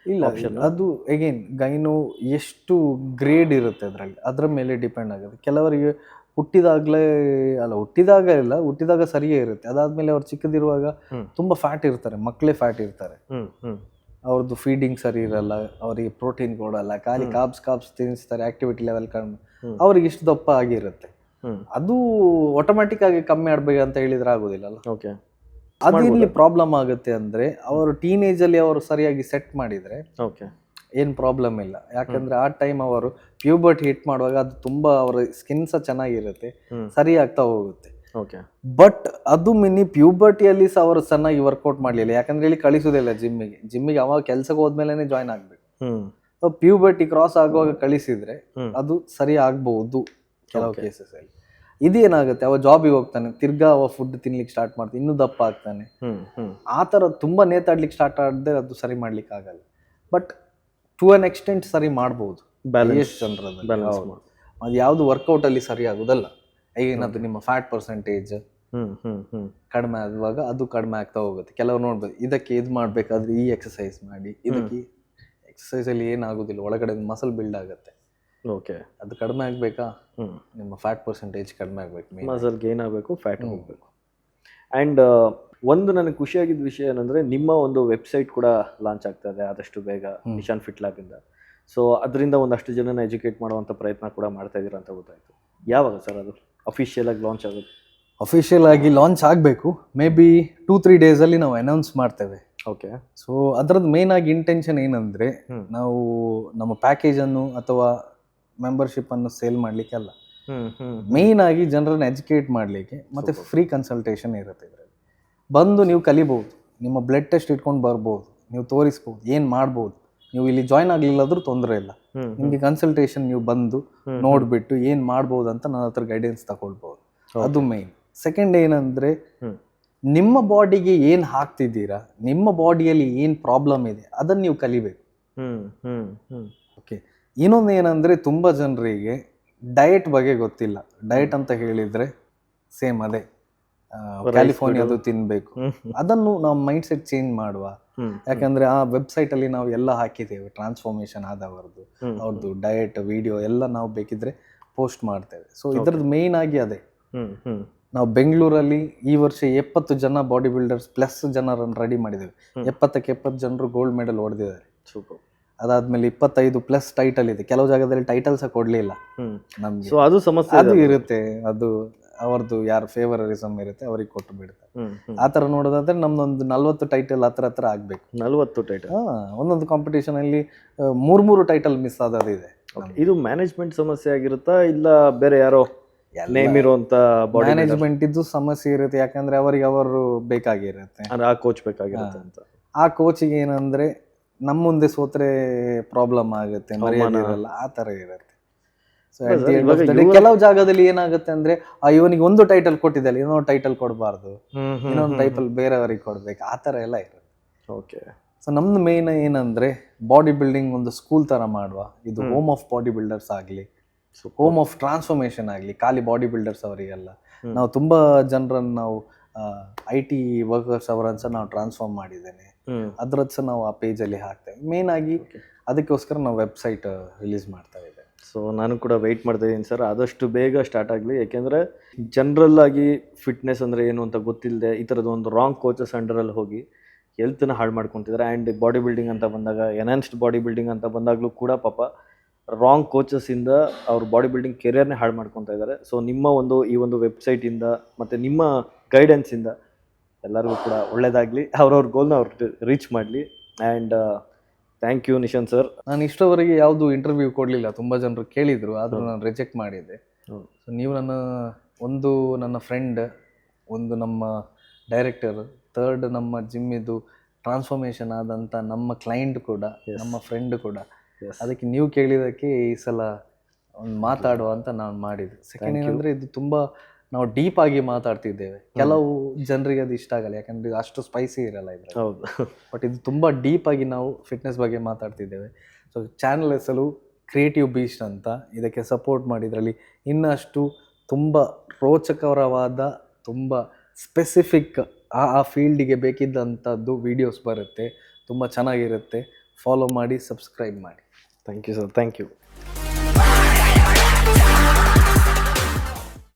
Speaker 2: ಇಲ್ಲ ಆಪ್ಷನ್. ಅದು ಅಗೇನ್ ಗೈನೋ ಎಷ್ಟು ಗ್ರೇಡ್ ಇರುತ್ತೆ ಅದರಲ್ಲಿ, ಅದರ ಮೇಲೆ ಡಿಪೆಂಡ್ ಆಗುತ್ತೆ. ಕೆಲವರಿಗೆ ಹುಟ್ಟಿದಾಗ ಸರಿಯೇ ಇರುತ್ತೆ. ಅದಾದ್ಮೇಲೆ ಅವ್ರು ಚಿಕ್ಕದಿರುವಾಗ ತುಂಬಾ ಫ್ಯಾಟ್ ಇರ್ತಾರೆ, ಮಕ್ಕಳೇ ಫ್ಯಾಟ್ ಇರ್ತಾರೆ, ಅವ್ರದ್ದು ಫೀಡಿಂಗ್ ಸರಿ ಇರಲ್ಲ, ಅವರಿಗೆ ಪ್ರೋಟೀನ್ ಕೊಡಲ್ಲ, ಖಾಲಿ ಕಾಬ್ಸ್ ತಿನ್ನಿಸ್ತಾರೆ, ಆಕ್ಟಿವಿಟಿ ಲೆವೆಲ್ ಕಡಿಮೆ, ಅವ್ರಿಗೆ ಇಷ್ಟು ದಪ್ಪ ಆಗಿರುತ್ತೆ. ಅದು ಆಟೋಮ್ಯಾಟಿಕ್ ಆಗಿ ಕಮ್ಮಿ ಆಡ್ಬೇಕು ಅಂತ ಹೇಳಿದ್ರೆ ಆಗೋದಿಲ್ಲಲ್ಲ.
Speaker 1: ಓಕೆ,
Speaker 2: ಅದು ಇಲ್ಲಿ ಪ್ರಾಬ್ಲಮ್ ಆಗುತ್ತೆ ಅಂದ್ರೆ ಅವರು ಟೀನೇಜ್ ಅಲ್ಲಿ ಅವರು ಸರಿಯಾಗಿ ಸೆಟ್ ಮಾಡಿದ್ರೆ
Speaker 1: ಓಕೆ
Speaker 2: ಏನು ಪ್ರಾಬ್ಲಮ್ ಇಲ್ಲ. ಯಾಕಂದ್ರೆ ಆ ಟೈಮ್ ಅವರು ಪ್ಯೂಬರ್ಟಿ ಹಿಟ್ ಮಾಡುವಾಗ ಅದು ತುಂಬಾ ಅವರ ಸ್ಕಿನ್ ಸಹ ಚೆನ್ನಾಗಿರುತ್ತೆ, ಸರಿ ಆಗ್ತಾ ಹೋಗುತ್ತೆ.
Speaker 1: ಓಕೆ,
Speaker 2: ಬಟ್ ಅದು ಪ್ಯೂಬರ್ಟಿಯಲ್ಲಿ ಸಹ ಅವರು ಚೆನ್ನಾಗಿ ವರ್ಕೌಟ್ ಮಾಡಲಿಲ್ಲ, ಯಾಕಂದ್ರೆ ಇಲ್ಲಿ ಕಳಿಸೋದಿಲ್ಲ ಜಿಮ್ಮಿಗೆ ಅವಾಗ ಕೆಲ್ಸಕ್ಕೆ ಹೋದ್ಮೇಲೆ ಜಾಯ್ನ್ ಆಗ್ಬೇಕು. ಪ್ಯೂಬರ್ಟಿ ಕ್ರಾಸ್ ಆಗುವಾಗ ಕಳಿಸಿದ್ರೆ ಅದು ಸರಿ ಆಗ್ಬಹುದು ಕೆಲವು ಕೇಸಸ್ ಅಲ್ಲಿ. ಇದೇನಾಗುತ್ತೆ, ಅವ ಜಾಬಿಗೆ ಹೋಗ್ತಾನೆ, ತಿರ್ಗಾ ಅವ ಫುಡ್ ತಿನ್ಲಿಕ್ಕೆ ಸ್ಟಾರ್ಟ್ ಮಾಡ್ತಾನೆ, ಇನ್ನೂ ದಪ್ಪ ಆಗ್ತಾನೆ. ಆ ಥರ ತುಂಬಾ ನೇತಾಡ್ಲಿಕ್ಕೆ ಸ್ಟಾರ್ಟ್ ಆದ್ರೆ ಅದು ಸರಿ ಮಾಡ್ಲಿಕ್ಕೆ ಆಗಲ್ಲ. ಬಟ್ ಟು ಅನ್ ಎಕ್ಸ್ಟೆಂಟ್ ಸರಿ ಮಾಡ್ಬೋದು ಜನರದ್ದು. ಅದು ಯಾವುದು ವರ್ಕೌಟ್ ಅಲ್ಲಿ ಸರಿ ಆಗುದಲ್ಲ. ಏನದು ನಿಮ್ಮ ಫ್ಯಾಟ್ ಪರ್ಸೆಂಟೇಜ್ ಕಡಿಮೆ ಆಗುವಾಗ ಅದು ಕಡಿಮೆ ಆಗ್ತಾ ಹೋಗುತ್ತೆ. ಕೆಲವರು ನೋಡ್ಬೋದು, ಇದಕ್ಕೆ ಇದು ಮಾಡ್ಬೇಕಾದ್ರೆ ಈ ಎಕ್ಸಸೈಸ್ ಮಾಡಿ, ಇದಕ್ಕೆ ಎಕ್ಸಸೈಸ್ ಅಲ್ಲಿ ಏನಾಗುದಿಲ್ಲ, ಒಳಗಡೆ ಮಸಲ್ ಬಿಲ್ಡ್ ಆಗುತ್ತೆ.
Speaker 1: ಓಕೆ,
Speaker 2: ಅದು ಕಡಿಮೆ ಆಗಬೇಕಾ, ನಿಮ್ಮ ಫ್ಯಾಟ್ ಪರ್ಸೆಂಟೇಜ್ ಕಡಿಮೆ ಆಗಬೇಕು,
Speaker 1: ಮಸಲ್ ಗೇನ್ ಆಗಬೇಕು, ಫ್ಯಾಟ್ ಹೋಗಬೇಕು. ಆ್ಯಂಡ್ ಒಂದು ನನಗೆ ಖುಷಿಯಾಗಿದ್ದ ವಿಷಯ ಏನಂದರೆ, ನಿಮ್ಮ ಒಂದು ವೆಬ್ಸೈಟ್ ಕೂಡ ಲಾಂಚ್ ಆಗ್ತಾ ಇದೆ ಆದಷ್ಟು ಬೇಗ ನಿಶಾನ್ ಫಿಟ್ ಲ್ಯಾಬಿಂದ. ಸೊ ಅದರಿಂದ ಒಂದಷ್ಟು ಜನನ ಎಜುಕೇಟ್ ಮಾಡುವಂಥ ಪ್ರಯತ್ನ ಕೂಡ ಮಾಡ್ತಾ ಇದ್ದೀರಾ ಅಂತ ಗೊತ್ತಾಯಿತು. ಯಾವಾಗ ಸರ್ ಅದು ಅಫಿಷಿಯಲ್ ಆಗಿ ಲಾಂಚ್ ಆಗೋದು?
Speaker 2: ಅಫಿಷಿಯಲ್ ಆಗಿ ಲಾಂಚ್ ಆಗಬೇಕು, ಮೇ ಬಿ 2-3 ಡೇಸಲ್ಲಿ ನಾವು ಅನೌನ್ಸ್ ಮಾಡ್ತೇವೆ.
Speaker 1: ಓಕೆ,
Speaker 2: ಸೊ ಅದರದ್ದು ಮೇನ್ ಆಗಿ ಇಂಟೆನ್ಷನ್ ಏನಂದರೆ, ನಾವು ನಮ್ಮ ಪ್ಯಾಕೇಜನ್ನು ಅಥವಾ ಮೆಂಬರ್ಶಿಪ್ ಅನ್ನು ಸೇಲ್ ಮಾಡಲಿಕ್ಕೆ ಅಲ್ಲ, ಮೇನ್ ಆಗಿ ಜನರನ್ನು ಎಜುಕೇಟ್ ಮಾಡಲಿಕ್ಕೆ. ಮತ್ತು ಫ್ರೀ ಕನ್ಸಲ್ಟೇಷನ್ ಇರುತ್ತೆ ಇದರಲ್ಲಿ. ಬಂದು ನೀವು ಕಲಿಬೋದು, ನಿಮ್ಮ ಬ್ಲಡ್ ಟೆಸ್ಟ್ ಇಟ್ಕೊಂಡು ಬರ್ಬೋದು, ನೀವು ತೋರಿಸ್ಬೋದು, ಏನು ಮಾಡ್ಬೋದು. ನೀವು ಇಲ್ಲಿ ಜಾಯ್ನ್ ಆಗಲಿಲ್ಲಾದ್ರೂ ತೊಂದರೆ ಇಲ್ಲ, ನಿಮಗೆ ಕನ್ಸಲ್ಟೇಷನ್ ನೀವು ಬಂದು ನೋಡಿಬಿಟ್ಟು ಏನು ಮಾಡ್ಬೋದು ಅಂತ ನನ್ನ ಹತ್ರ ಗೈಡೆನ್ಸ್ ತಗೊಳ್ಬೋದು. ಅದು ಮೇನ್. ಸೆಕೆಂಡ್ ಏನಂದರೆ, ನಿಮ್ಮ ಬಾಡಿಗೆ ಏನು ಹಾಕ್ತಿದ್ದೀರಾ, ನಿಮ್ಮ ಬಾಡಿಯಲ್ಲಿ ಏನು ಪ್ರಾಬ್ಲಮ್ ಇದೆ ಅದನ್ನು ನೀವು ಕಲಿಬೇಕು. ಓಕೆ, ಇನ್ನೊಂದು ಏನಂದರೆ, ತುಂಬ ಜನರಿಗೆ ಡಯಟ್ ಬಗ್ಗೆ ಗೊತ್ತಿಲ್ಲ. ಡಯಟ್ ಅಂತ ಹೇಳಿದರೆ ಸೇಮ್ ಅದೇ ಕ್ಯಾಲಿಫೋರ್ನಿಯಾದು ತಿನ್ಬೇಕು. ಅದನ್ನು ನಾವು ಮೈಂಡ್ ಸೆಟ್ ಚೇಂಜ್ ಮಾಡುವ. ಯಾಕಂದ್ರೆ ಆ ವೆಬ್ಸೈಟ್ ಅಲ್ಲಿ ನಾವು ಎಲ್ಲ ಹಾಕಿದ್ದೇವೆ, ಟ್ರಾನ್ಸ್ಫಾರ್ಮೇಶನ್ ಆದವರದ್ದು, ಅವ್ರದ್ದು ಡಯಟ್ ವಿಡಿಯೋ ಎಲ್ಲ ನಾವು ಬೇಕಿದ್ರೆ ಪೋಸ್ಟ್ ಮಾಡ್ತೇವೆ. ಸೊ ಇದ್ರದ್ದು ಮೇನ್ ಆಗಿ ಅದೇ. ನಾವು ಬೆಂಗಳೂರಲ್ಲಿ ಈ ವರ್ಷ 70 ಜನ ಬಾಡಿ ಬಿಲ್ಡರ್ಸ್ ಪ್ಲಸ್ ಜನರನ್ನು ರೆಡಿ ಮಾಡಿದ್ದೇವೆ. 70ಕ್ಕೆ 70 ಜನರು ಗೋಲ್ಡ್ ಮೆಡಲ್ ಹೊಡೆದಿದ್ದಾರೆ.
Speaker 1: ಸೂಪರ್.
Speaker 2: ಅದಾದ್ಮೇಲೆ 25+ ಟೈಟಲ್ ಇದೆ. ಕೆಲವು ಜಾಗದಲ್ಲಿ ಟೈಟಲ್ ಸಹ ಕೊಡ್ಲಿಲ್ಲ ನಮ್ಗೆ.
Speaker 1: ಸೊ ಅದು ಸಮಸ್ಯೆ,
Speaker 2: ಅದು ಇರುತ್ತೆ. ಅದು ಅವ್ರದ್ದು ಯಾರು ಫೇವರಿಸಮ್ ಇರುತ್ತೆ ಅವ್ರಿಗೆ ಕೊಟ್ಟು ಬಿಡ್ತಾರೆ. ಆ ಥರ ನೋಡೋದಾದ್ರೆ ನಮ್ದೊಂದು 40 ಟೈಟಲ್ ಹತ್ರ ಆಗ್ಬೇಕು.
Speaker 1: 40 ಟೈಟಲ್.
Speaker 2: ಒಂದೊಂದು ಕಾಂಪಿಟೇಷನ್ ಅಲ್ಲಿ 3 ಟೈಟಲ್ ಮಿಸ್ ಆದದಿದೆ.
Speaker 1: ಇದು ಮ್ಯಾನೇಜ್ಮೆಂಟ್ ಸಮಸ್ಯೆ ಆಗಿರುತ್ತಾ ಇಲ್ಲ ಬೇರೆ ಯಾರೋ ನೇಮ್ ಇರುವಂತ
Speaker 2: ಮ್ಯಾನೇಜ್ಮೆಂಟ್ ಇದ್ದು ಸಮಸ್ಯೆ ಇರುತ್ತೆ? ಯಾಕಂದ್ರೆ ಅವರಿಗೆ ಅವರು ಬೇಕಾಗಿರುತ್ತೆ,
Speaker 1: ಆ ಕೋಚ್ ಬೇಕಾಗಿರುತ್ತೆ ಅಂತ.
Speaker 2: ಆ ಕೋಚಿಗೆ ಏನಂದ್ರೆ ನಮ್ಮ ಮುಂದೆ ಸೋತ್ರೆ ಪ್ರಾಬ್ಲಮ್ ಆಗುತ್ತೆ, ಮರ್ಯಾದೆ ಇರಲ್ಲ, ಆ ಥರ ಇರುತ್ತೆ. ಸೊ ಕೆಲವು ಜಾಗದಲ್ಲಿ ಏನಾಗುತ್ತೆ ಅಂದ್ರೆ, ಇವನಿಗೆ ಒಂದು ಟೈಟಲ್ ಕೊಟ್ಟಿದ್ದಾರೆ, ಇನ್ನೊಂದು ಟೈಟಲ್ ಕೊಡಬಾರ್ದು, ಇನ್ನೊಂದು ಟೈಟಲ್ ಬೇರೆಯವರಿಗೆ ಕೊಡ್ಬೇಕು, ಆ ಥರ ಎಲ್ಲ ಇರುತ್ತೆ.
Speaker 1: ಓಕೆ.
Speaker 2: ಸೊ ನಮ್ದು ಮೇನ್ ಏನಂದ್ರೆ, ಬಾಡಿ ಬಿಲ್ಡಿಂಗ್ ಒಂದು ಸ್ಕೂಲ್ ತರ ಮಾಡುವ. ಇದು ಹೋಮ್ ಆಫ್ ಬಾಡಿ ಬಿಲ್ಡರ್ಸ್ ಆಗಲಿ, ಹೋಮ್ ಆಫ್ ಟ್ರಾನ್ಸ್ಫಾರ್ಮೇಶನ್ ಆಗಲಿ, ಖಾಲಿ ಬಾಡಿ ಬಿಲ್ಡರ್ಸ್ ಅವರಿಗೆಲ್ಲ. ನಾವು ತುಂಬಾ ಜನರನ್ನು ನಾವು IT ವರ್ಕರ್ಸ್ ಅವರನ್ನು ಸಹ ನಾವು ಟ್ರಾನ್ಸ್ಫಾರ್ಮ್ ಮಾಡಿದ್ದೇನೆ. ಅದ್ರದ್ದು ಸಹ ನಾವು ಆ ಪೇಜಲ್ಲಿ ಹಾಕ್ತೇವೆ. ಮೇನ್ ಆಗಿ ಅದಕ್ಕೋಸ್ಕರ ನಾವು ವೆಬ್ಸೈಟ್ ರಿಲೀಸ್ ಮಾಡ್ತಾ ಇದ್ದೇವೆ.
Speaker 1: ಸೊ ನಾನು ಕೂಡ ವೆಯ್ಟ್ ಮಾಡ್ತಾ ಇದ್ದೀನಿ ಸರ್, ಆದಷ್ಟು ಬೇಗ ಸ್ಟಾರ್ಟ್ ಆಗಲಿ. ಯಾಕೆಂದರೆ ಜನರಲ್ ಆಗಿ ಫಿಟ್ನೆಸ್ ಅಂದರೆ ಏನು ಅಂತ ಗೊತ್ತಿಲ್ಲದೆ ಈ ಥರದ್ದು ಒಂದು ರಾಂಗ್ ಕೋಚಸ್ ಅಂಡರಲ್ಲಿ ಹೋಗಿ ಹೆಲ್ತನ್ನ ಹಾಳು ಮಾಡ್ಕೊತಿದ್ದಾರೆ. ಆ್ಯಂಡ್ ಬಾಡಿ ಬಿಲ್ಡಿಂಗ್ ಅಂತ ಬಂದಾಗ, ಎನ್ಹಾನ್ಸ್ಡ್ ಬಾಡಿ ಬಿಲ್ಡಿಂಗ್ ಅಂತ ಬಂದಾಗಲೂ ಕೂಡ ಪಾಪ ರಾಂಗ್ ಕೋಚಸ್ಸಿಂದ ಅವ್ರ ಬಾಡಿ ಬಿಲ್ಡಿಂಗ್ ಕೆರಿಯರ್ನೇ ಹಾಳು ಮಾಡ್ಕೊತಾ ಇದ್ದಾರೆ. ಸೊ ನಿಮ್ಮ ಈ ಒಂದು ವೆಬ್ಸೈಟಿಂದ ಮತ್ತು ನಿಮ್ಮ ಗೈಡೆನ್ಸಿಂದ ಎಲ್ಲರಿಗೂ ಕೂಡ ಒಳ್ಳೆಯದಾಗಲಿ, ಅವ್ರವ್ರ ಗೋಲ್ನ ಅವ್ರು ರೀಚ್ ಮಾಡಲಿ. And thank you Nishant sir.
Speaker 2: ನಾನು ಇಷ್ಟವರೆಗೆ ಯಾವುದು ಇಂಟರ್ವ್ಯೂ ಕೊಡಲಿಲ್ಲ, ತುಂಬ ಜನರು ಕೇಳಿದರು, ಆದರೂ ನಾನು ರಿಜೆಕ್ಟ್ ಮಾಡಿದ್ದೆ. ಸೊ ನೀವು ನನ್ನ ಫ್ರೆಂಡ್, ಒಂದು ನಮ್ಮ ಡೈರೆಕ್ಟರ್, ಥರ್ಡ್ ನಮ್ಮ ಜಿಮ್ಮಿದು ಟ್ರಾನ್ಸ್ಫಾರ್ಮೇಷನ್ ಆದಂಥ ನಮ್ಮ ಕ್ಲೈಂಟ್ ಕೂಡ, ನಮ್ಮ ಫ್ರೆಂಡ್ ಕೂಡ. ಅದಕ್ಕೆ ನೀವು ಕೇಳಿದ್ದಕ್ಕೆ ಈ ಸಲ ಒಂದು ಮಾತಾಡುವ ಅಂತ ನಾನು ಮಾಡಿದೆ. ಸೆಕೆಂಡ್ ಏನಂದರೆ, ಇದು ತುಂಬ ನಾವು ಡೀಪ್ ಆಗಿ ಮಾತಾಡ್ತಿದ್ದೇವೆ. ಕೆಲವು ಜನರಿಗೆ ಅದು ಇಷ್ಟ ಆಗಲ್ಲ, ಯಾಕಂದರೆ ಇದು ಅಷ್ಟು ಸ್ಪೈಸಿ ಇರಲ್ಲ ಇದು.
Speaker 1: ಹೌದು.
Speaker 2: ಬಟ್ ಇದು ತುಂಬ ಡೀಪ್ ಆಗಿ ನಾವು ಫಿಟ್ನೆಸ್ ಬಗ್ಗೆ ಮಾತಾಡ್ತಿದ್ದೇವೆ. ಸೊ ಚಾನಲ್ ಹೆಸರು ಕ್ರಿಯೇಟಿವ್ ಬೀಸ್ಟ್ ಅಂತ. ಇದಕ್ಕೆ ಸಪೋರ್ಟ್ ಮಾಡಿ. ಇದರಲ್ಲಿ ಇನ್ನಷ್ಟು ತುಂಬ ರೋಚಕರವಾದ, ತುಂಬ ಸ್ಪೆಸಿಫಿಕ್ ಆ ಫೀಲ್ಡಿಗೆ ಬೇಕಿದ್ದಂಥದ್ದು ವೀಡಿಯೋಸ್ ಬರುತ್ತೆ. ತುಂಬ ಚೆನ್ನಾಗಿರುತ್ತೆ. ಫಾಲೋ ಮಾಡಿ, ಸಬ್ಸ್ಕ್ರೈಬ್ ಮಾಡಿ.
Speaker 1: Thank you sir. Thank you.